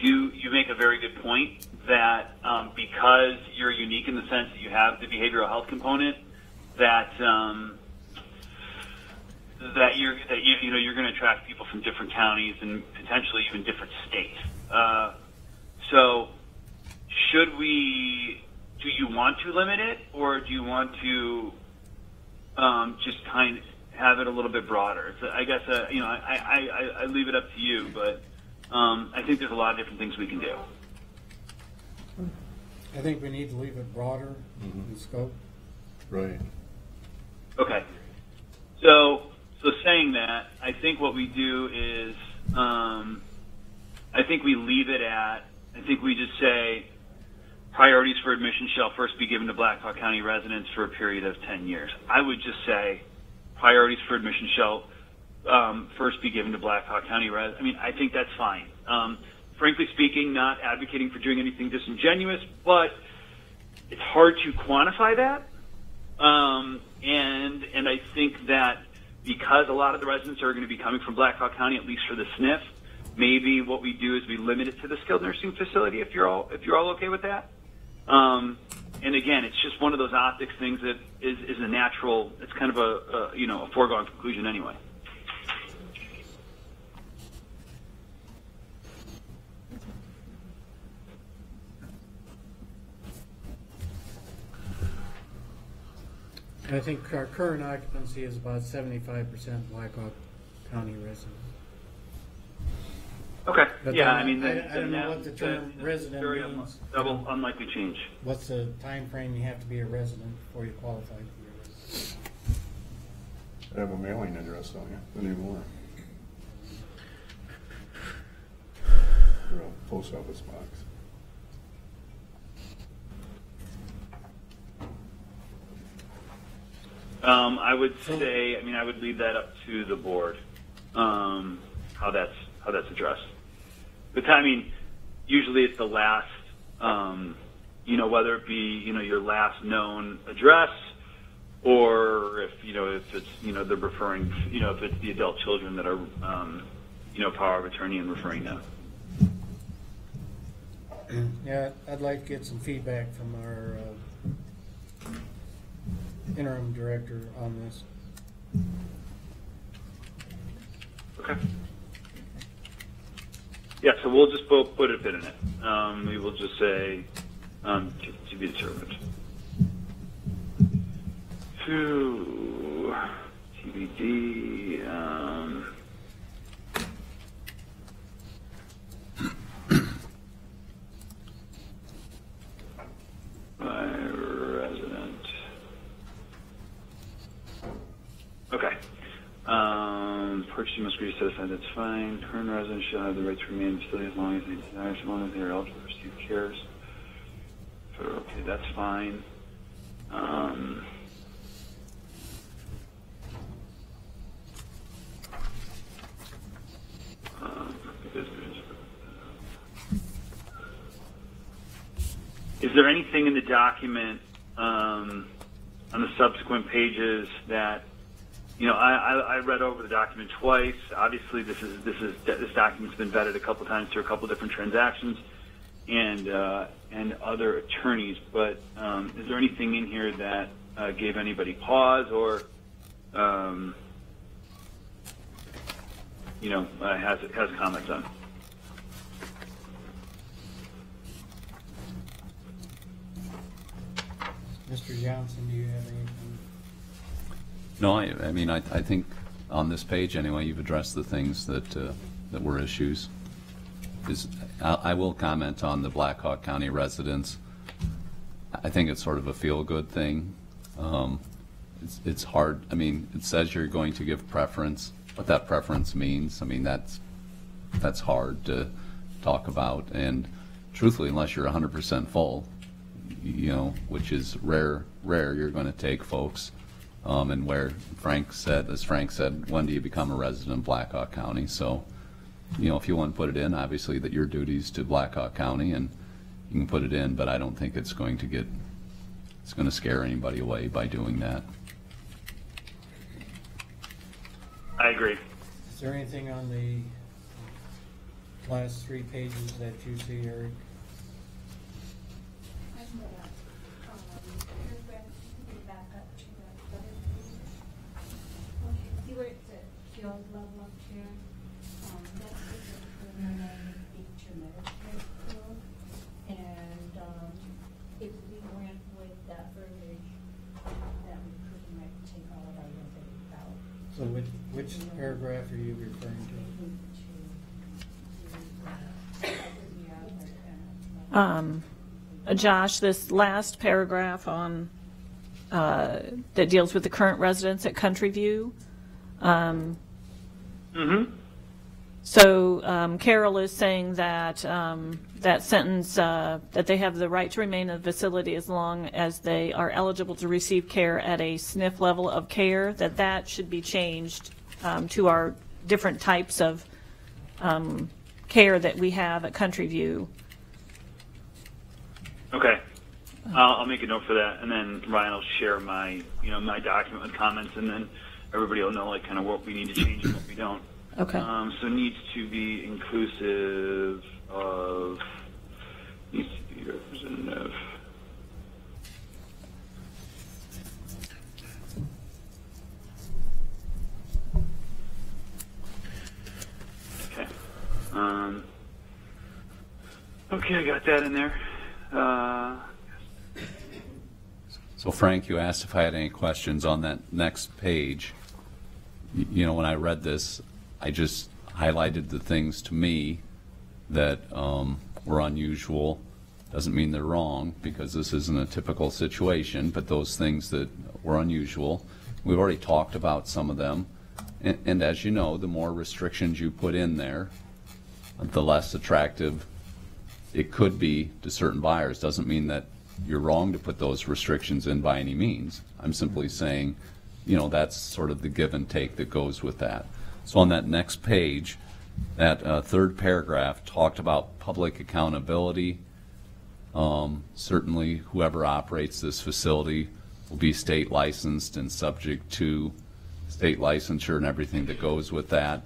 You make a very good point that because you're unique in the sense that you have the behavioral health component, that you're going to attract people from different counties and potentially even different states. So do you want to limit it, or do you want to just kind of have it a little bit broader? So I guess I leave it up to you, but I think there's a lot of different things we can do. I think we need to leave it broader in scope. Right. Okay. So saying that, I think what we do is I think we leave it at, I think we just say priorities for admission shall first be given to Black Hawk County residents for a period of 10 years. I would just say priorities for admission shall first be given to Black Hawk County residents. I think that's fine. Frankly speaking, not advocating for doing anything disingenuous, but it's hard to quantify that. And I think that because a lot of the residents are going to be coming from Black Hawk County, at least for the SNF, maybe what we do is we limit it to the skilled nursing facility if you're all okay with that. And again, it's just one of those optics things that is a natural. It's kind of a foregone conclusion anyway. I think our current occupancy is about 75% Black Hawk County residents. Okay, But yeah, then I mean, I then don't know that- what the term that's resident very means. That will unlikely change. What's the time frame you have to be a resident before you qualify to be a resident? I have a mailing address, don't you? Anymore. Or a post office box. I would say, I mean, I would leave that up to the board, how that's addressed. But I mean, usually it's the last, whether it be, your last known address, or if it's, they're referring, if it's the adult children that are, power of attorney and referring them. Yeah, I'd like to get some feedback from our interim director on this. Okay. Yeah, so we'll just put a pin in it. We will just say to be determined. To TBD. By resident. Okay. Purchasing must be set aside, that's fine. Current residents shall have the right to remain in the facility as long as they are eligible to receive cares. Okay, that's fine. Is there anything in the document on the subsequent pages that I read over the document twice. Obviously, this document's been vetted a couple times through a couple different transactions and other attorneys. But is there anything in here that gave anybody pause or has comments on? Mr. Johnson, do you have anything? No, I mean, I think on this page anyway, you've addressed the things that were issues. I will comment on the Blackhawk County residents. I think it's sort of a feel-good thing. It's hard. I mean, it says you're going to give preference. What that preference means, I mean, that's hard to talk about. And truthfully, unless you're 100% full, which is rare, you're going to take folks. And where Frank said, when do you become a resident of Blackhawk County? So, if you want to put it in, obviously that your duties to Blackhawk County, and you can put it in, but I don't think it's going to scare anybody away by doing that. I agree. Is there anything on the last 3 pages that you see, Eric? See where it says field level up here? That's just a preliminary feature Medicare field. And if we went with that verbiage, that we pretty much take all of our residents out. So which paragraph are you referring to? Josh, this last paragraph on that deals with the current residents at Country View. So Carol is saying that that sentence, that they have the right to remain in the facility as long as they are eligible to receive care at a SNF level of care, that should be changed to our different types of care that we have at Country View. Okay. I'll make a note for that, and then Ryan will share my document with comments, and then everybody will know kind of what we need to change and what we don't. Okay. So needs to be inclusive of, needs to be representative. Okay. Okay, I got that in there. So Frank, you asked if I had any questions on that next page. When I read this, I just highlighted the things to me that were unusual. Doesn't mean they're wrong, because this isn't a typical situation, but those things that were unusual, we've already talked about some of them. And as you know, the more restrictions you put in there, the less attractive it could be to certain buyers. Doesn't mean that you're wrong to put those restrictions in by any means. I'm simply saying, you know, that's sort of the give and take that goes with that. So on that next page, that third paragraph talked about public accountability. Certainly whoever operates this facility will be state licensed and subject to state licensure and everything that goes with that.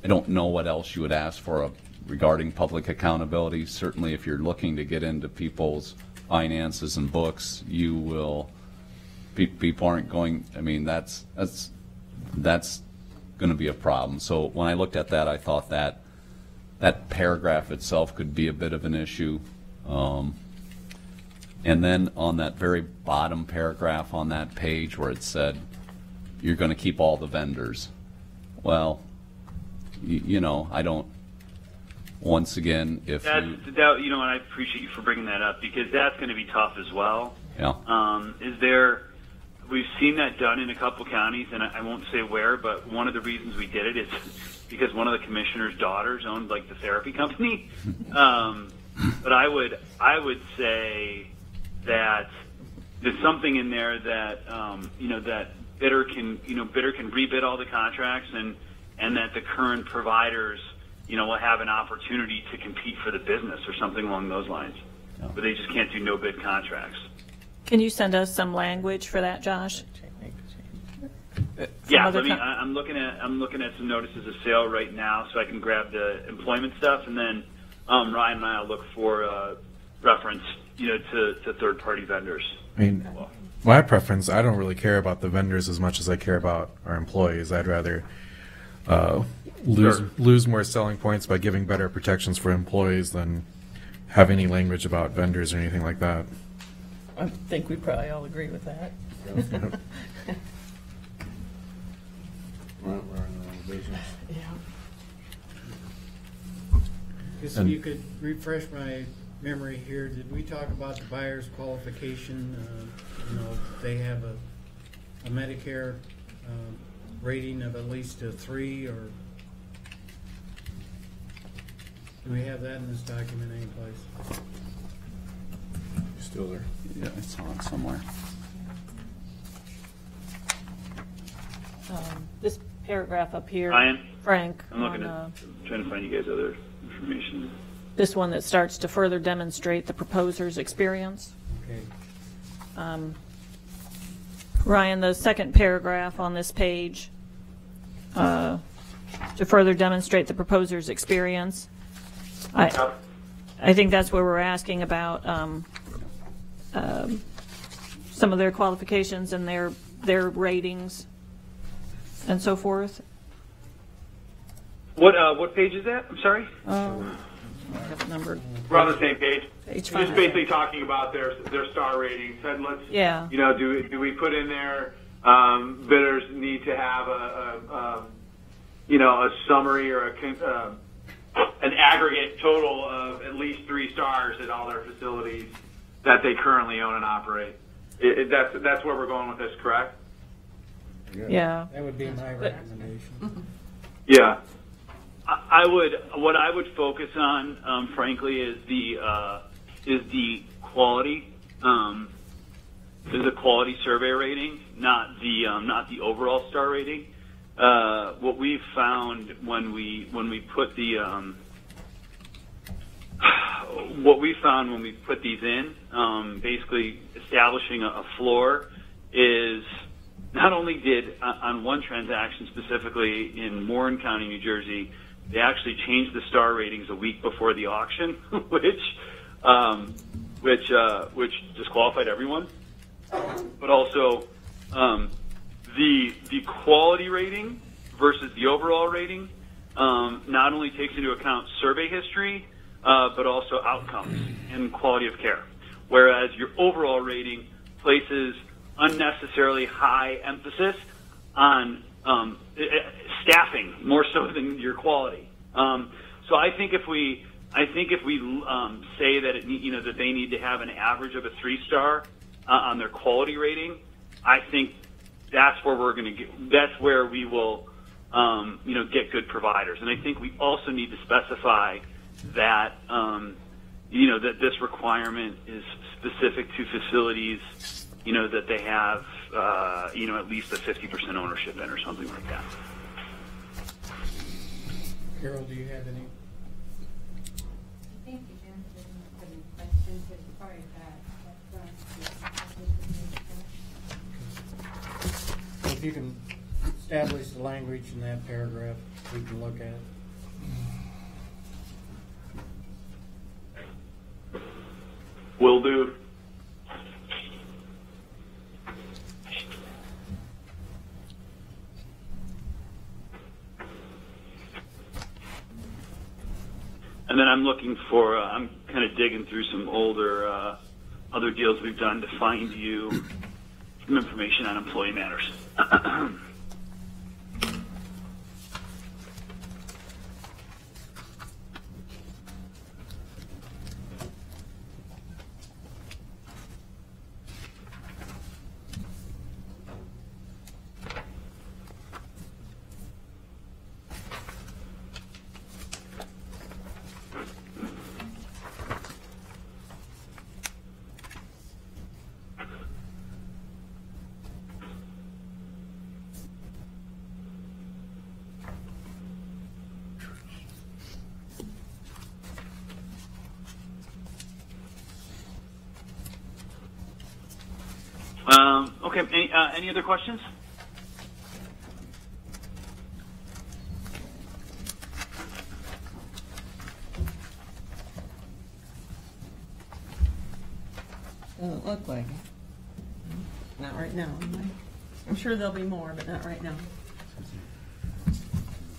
I don't know what else you would ask for regarding public accountability. Certainly if you're looking to get into people's finances and books, you will, people aren't going, I mean, that's going to be a problem. So when I looked at that, I thought that that paragraph itself could be a bit of an issue. And then on that very bottom paragraph on that page where it said, you're going to keep all the vendors. Well, you know, I don't, once again, if that, you know, and I appreciate you for bringing that up, because that's going to be tough as well. Yeah. We've seen that done in a couple counties, and I won't say where, but one of the reasons we did it is because one of the commissioner's daughters owned like the therapy company. But I would say that there's something in there that you know, that bidder can rebid all the contracts, and that the current providers, you know, will have an opportunity to compete for the business or something along those lines. Yeah. But they just can't do no bid contracts. Can you send us some language for that, Josh? Yeah, I'm looking at some notices of sale right now, so I can grab the employment stuff, and then Ryan and I will look for reference, you know, to third-party vendors. I mean, my preference, I don't really care about the vendors as much as I care about our employees. I'd rather lose more selling points by giving better protections for employees than have any language about vendors or anything like that. I think we probably all agree with that. Yeah. Just if you could refresh my memory here, did we talk about the buyer's qualification? You know, they have a Medicare rating of at least a 3, or do we have that in this document anyplace? Still there? Yeah, it's on somewhere. This paragraph up here, Ryan? Frank, I'm looking trying to find you guys other information. this one that starts to further demonstrate the proposer's experience. Okay. Ryan, the second paragraph on this page, to further demonstrate the proposer's experience. I think that's where we're asking about some of their qualifications and their ratings and so forth. What page is that? I'm sorry. I have it numbered. We're on the same page. Page We're 5. just basically talking about their star ratings, and let's, Yeah. you know, do we put in there bidders need to have a summary or an aggregate total of at least 3 stars at all their facilities that they currently own and operate. That's where we're going with this, correct? Yeah. That would be my recommendation. Yeah. What I would focus on, frankly, is the quality. Is a quality survey rating, not the overall star rating. What we've found when we put these in, basically establishing a floor, is not only did on one transaction specifically in Warren County, New Jersey, they actually changed the star ratings a week before the auction, which disqualified everyone. But also the quality rating versus the overall rating not only takes into account survey history, but also outcomes and quality of care. Whereas your overall rating places unnecessarily high emphasis on staffing more so than your quality. So I think if we I think if we say that that they need to have an average of a 3-star on their quality rating, I think that's where we're going to get. That's where we will, get good providers. And I think we also need to specify that that this requirement is specific to facilities, that they have at least a 50% ownership in or something like that. Carol, do you have any? Thank you, Jim, for the questions as far as that. If you can establish the language in that paragraph, we can look at it. Will do. And then I'm looking for, I'm kind of digging through some older, other deals we've done to find you some information on employee matters. Okay, any other questions? Doesn't look like it. Not right now. I'm sure there'll be more, but not right now.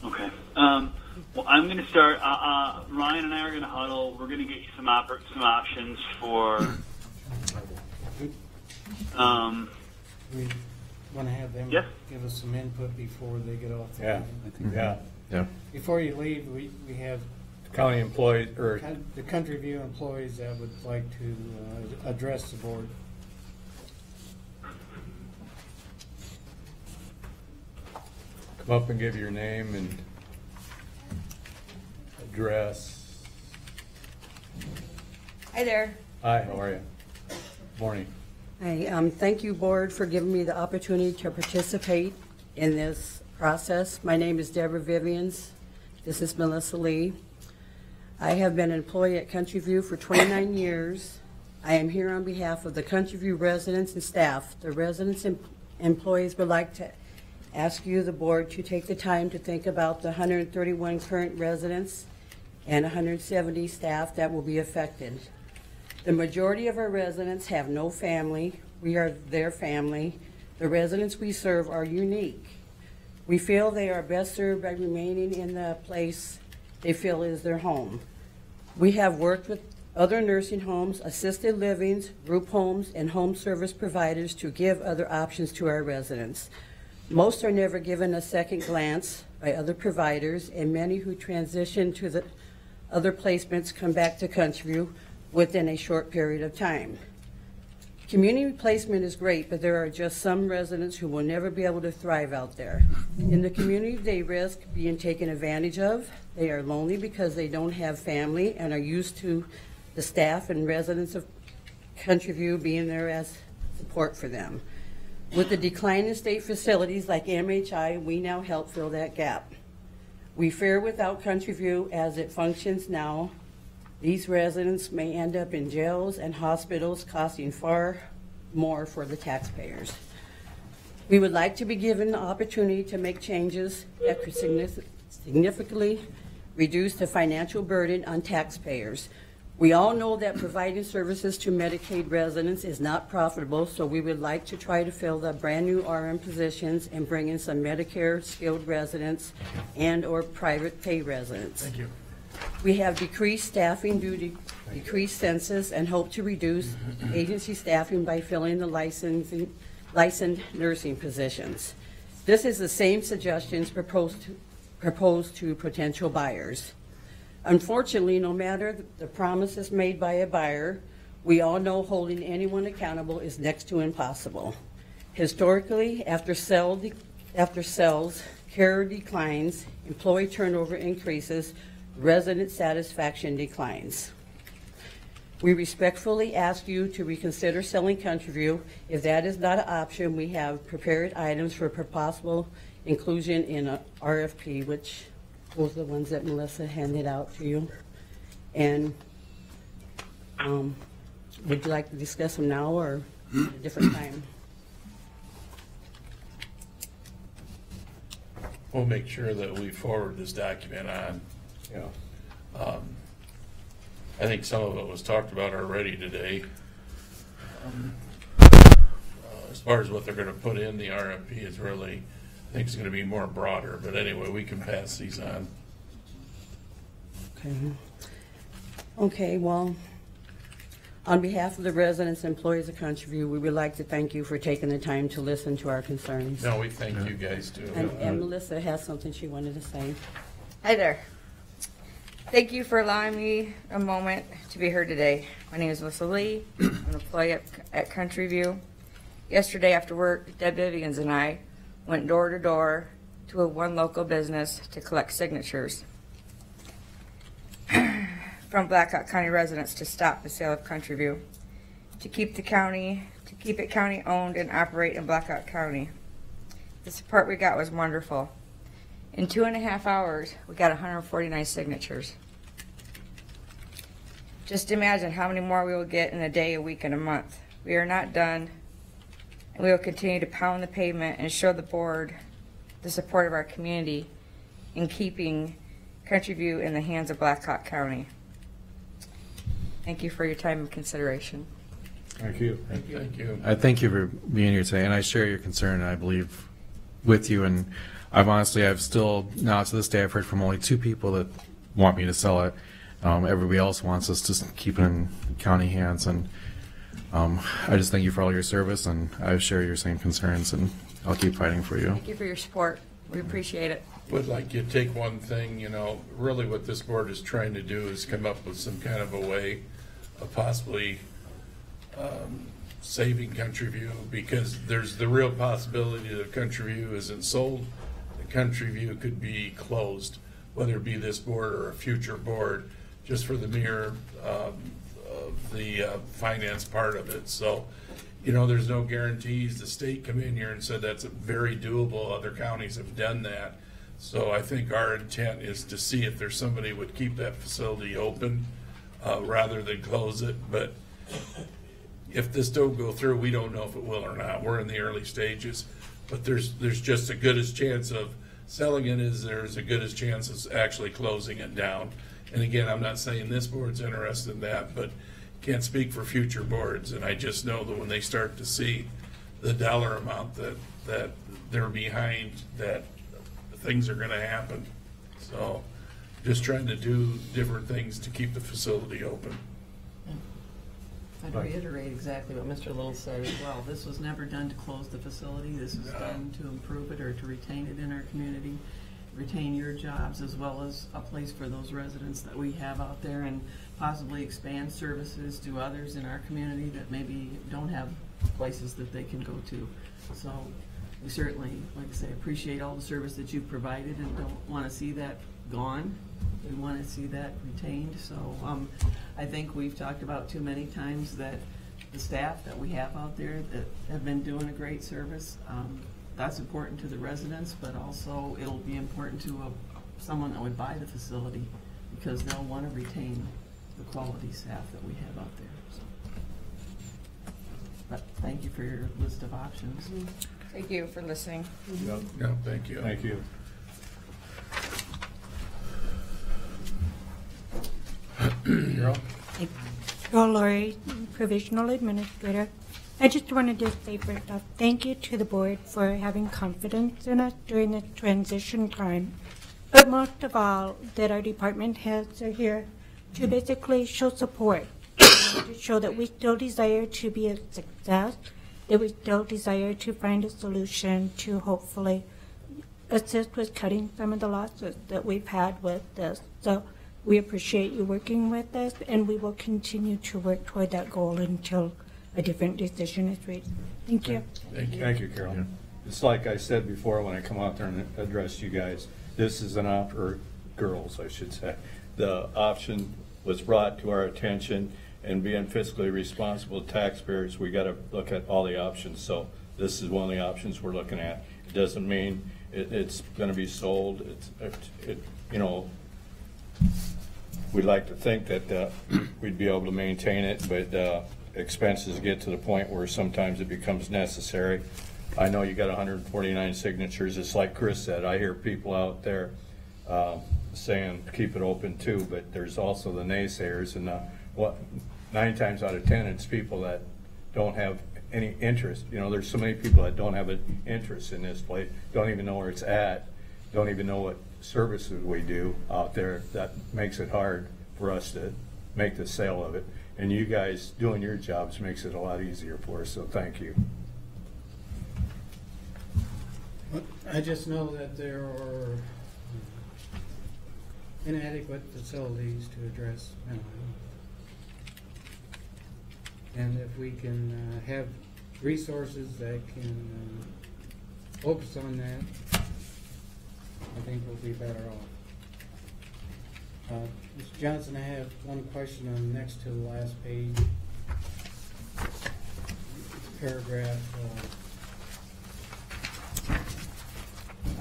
Okay. Well, I'm going to start. Ryan and I are going to huddle. We're going to get you some options for. We want to have them give us some input before they get off. Yeah. Before you leave, we have County employees or the Country View employees that would like to address the board. come up and give your name and address. Hi there. Hi, how are you? Morning. Hi, thank you, Board, for giving me the opportunity to participate in this process. My name is Deborah Vivians. This is Melissa Lee. I have been an employee at Country View for 29 years. I am here on behalf of the Country View residents and staff. The residents and employees would like to ask you, the Board, to take the time to think about the 131 current residents and 170 staff that will be affected. The majority of our residents have no family. We are their family. The residents we serve are unique. We feel they are best served by remaining in the place they feel is their home. We have worked with other nursing homes, assisted livings, group homes, and home service providers to give other options to our residents. Most are never given a second glance by other providers, and many who transition to the other placements come back to Country View within a short period of time. Community placement is great, but there are just some residents who will never be able to thrive out there. In the community, they risk being taken advantage of. They are lonely because they don't have family and are used to the staff and residents of Country View being there as support for them. With the decline in state facilities like MHI, we now help fill that gap. We fear without Country View as it functions now, these residents may end up in jails and hospitals, costing far more for the taxpayers. We would like to be given the opportunity to make changes that could significantly reduce the financial burden on taxpayers. We all know that providing services to Medicaid residents is not profitable, so we would like to try to fill the brand new RM positions and bring in some Medicare skilled residents and or private pay residents. Thank you. We have decreased staffing due to decreased census and hope to reduce agency staffing by filling the licensed nursing positions. This is the same suggestions proposed to potential buyers. Unfortunately, no matter the promises made by a buyer, we all know holding anyone accountable is next to impossible. Historically, after sales, care declines, employee turnover increases, resident satisfaction declines. We respectfully ask you to reconsider selling Countryview. If that is not an option, we have prepared items for possible inclusion in a RFP, which those are the ones that Melissa handed out to you. And would you like to discuss them now or at a different time? We'll make sure that we forward this document on. Yeah. I think some of it was talked about already today. As far as what they're going to put in the RFP is really, I think it's going to be more broader. But anyway, we can pass these on. Okay. Okay, well, on behalf of the residents and employees of Countryview, we would like to thank you for taking the time to listen to our concerns. No, we thank you guys too. And Melissa has something she wanted to say. Hi there. Thank you for allowing me a moment to be heard today. My name is Melissa Lee. I'm an employee at Countryview. Yesterday after work, Deb Vivians and I went door to door to one local business to collect signatures from Blackhawk County residents to stop the sale of Countryview, to keep it county owned and operate in Blackhawk County. The support we got was wonderful. In 2.5 hours, we got 149 signatures. Just imagine how many more we will get in a day, a week, and a month. We are not done, and we will continue to pound the pavement and show the board the support of our community in keeping Countryview in the hands of Blackhawk County. Thank you for your time and consideration. Thank you. Thank you. I thank you for being here today, and I share your concern, I believe, with you. And I've still, now to this day, I've heard from only 2 people that want me to sell it. Everybody else wants us to keep it in county hands. And I just thank you for all your service, and I share your same concerns, and I'll keep fighting for you. Thank you for your support. We appreciate it. Would like you to take one thing, really what this board is trying to do is come up with some kind of a way of possibly saving Countryview, because there's the real possibility that Countryview isn't sold. The Countryview could be closed, whether it be this board or a future board, just for the mere of the finance part of it. So, there's no guarantees. The state come in here and said that's very doable. Other counties have done that. So I think our intent is to see if there's somebody would keep that facility open rather than close it. But if this don't go through, we don't know if it will or not. We're in the early stages, but there's just a good as chance of selling it as there's a good as chance of actually closing it down. And again, I'm not saying this board's interested in that, but can't speak for future boards. And I just know that when they start to see the dollar amount that they're behind, that things are going to happen. So just trying to do different things to keep the facility open. I'd reiterate exactly what Mr. Little said as well. This was never done to close the facility. This was done to improve it or to retain it in our community, retain your jobs, as well as a place for those residents that we have out there, and possibly expand services to others in our community that maybe don't have places that they can go to. So we certainly, like I say, appreciate all the service that you've provided and don't want to see that gone. We want to see that retained. So I think we've talked about too many times that the staff that we have out there that have been doing a great service, that's important to the residents, but also it'll be important to someone that would buy the facility, because they'll want to retain the quality staff that we have out there. So. But thank you for your list of options. Thank you for listening. No, thank you. Thank you. Carol Laurie, Provisional Administrator. I just wanted to say first off, thank you to the board for having confidence in us during the transition time. But most of all, that our department heads are here to basically show support, to show that we still desire to be a success, that we still desire to find a solution to hopefully assist with cutting some of the losses that we've had with this. So We appreciate you working with us, and we will continue to work toward that goal until a different decision is reached. Thank you. Thank you, Carol. It's like I said before when I come out there and address you guys, this is an or girls, I should say. The option was brought to our attention, and being fiscally responsible taxpayers, we got to look at all the options. So this is one of the options we're looking at. It doesn't mean it's going to be sold. You know, we'd like to think that we'd be able to maintain it, but expenses get to the point where sometimes it becomes necessary. I know you got 149 signatures. It's like Chris said, I hear people out there saying keep it open too, but there's also the naysayers, and 9 times out of 10 it's people that don't have any interest. You know, there's so many people that don't have an interest in this place, don't even know where it's at, don't even know what services we do out there. That makes it hard for us to make the sale of it, and you guys doing your jobs makes it a lot easier for us, so thank you. I just know that there are inadequate facilities to address mental health. And if we can have resources that can focus on that, I think we'll be better off. Mr. Johnson, I have one question on next to the last page. Paragraph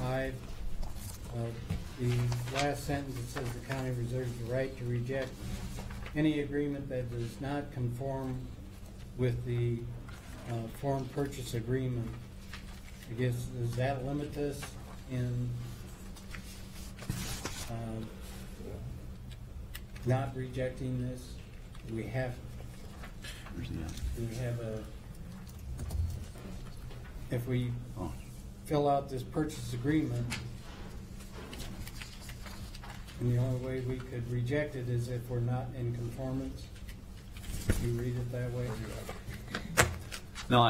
5. The last sentence, it says the county reserves the right to reject any agreement that does not conform with the form purchase agreement. I guess, does that limit this in not rejecting this? Do we have a, if we fill out this purchase agreement, and the only way we could reject it is if we're not in conformance? You read it that way? No,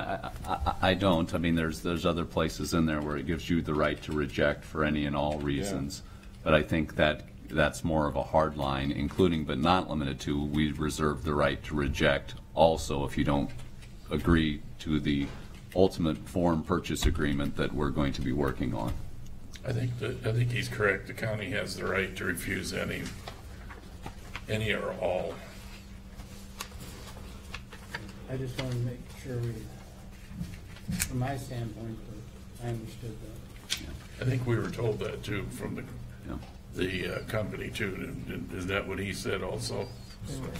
I don't. I mean, there's other places in there where it gives you the right to reject for any and all reasons. Yeah. But I think that's more of a hard line, including but not limited to, we reserve the right to reject also if you don't agree to the ultimate form purchase agreement that we're going to be working on. I think he's correct. The county has the right to refuse any or all. I just want to make sure from my standpoint, that I understood that. Yeah. I think we were told that too from the company too. Is that what he said also?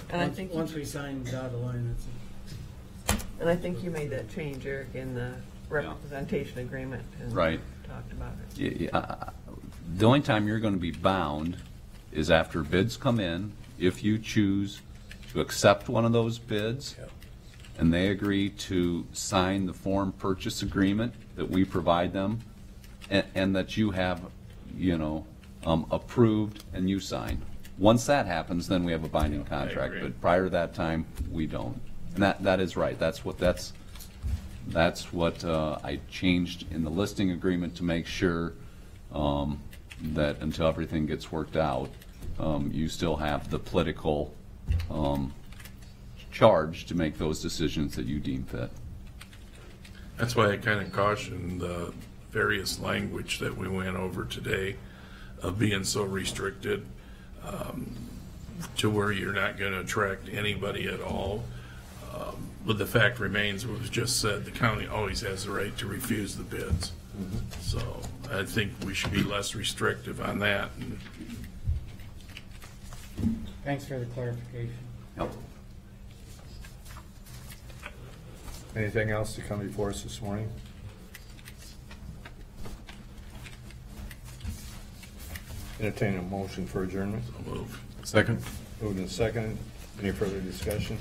And I think once we sign the dotted line, that's it. And I think you made that change, Eric, in the representation agreement. And right. Talked about it. The only time you're going to be bound is after bids come in. If you choose to accept one of those bids, and they agree to sign the form purchase agreement that we provide them, and that you have, approved and you sign. Once that happens, then we have a binding contract. But prior to that time, we don't. And that is right. That's what I changed in the listing agreement to make sure that until everything gets worked out, you still have the political charge to make those decisions that you deem fit. That's why I kind of cautioned the various language that we went over today of being so restricted to where you're not going to attract anybody at all. But the fact remains, what was just said, the county always has the right to refuse the bids. So I think we should be less restrictive on that. Thanks for the clarification. Yep. Anything else to come before us this morning? Entertain a motion for adjournment. I'll move. Second. Moved and seconded. Any further discussion?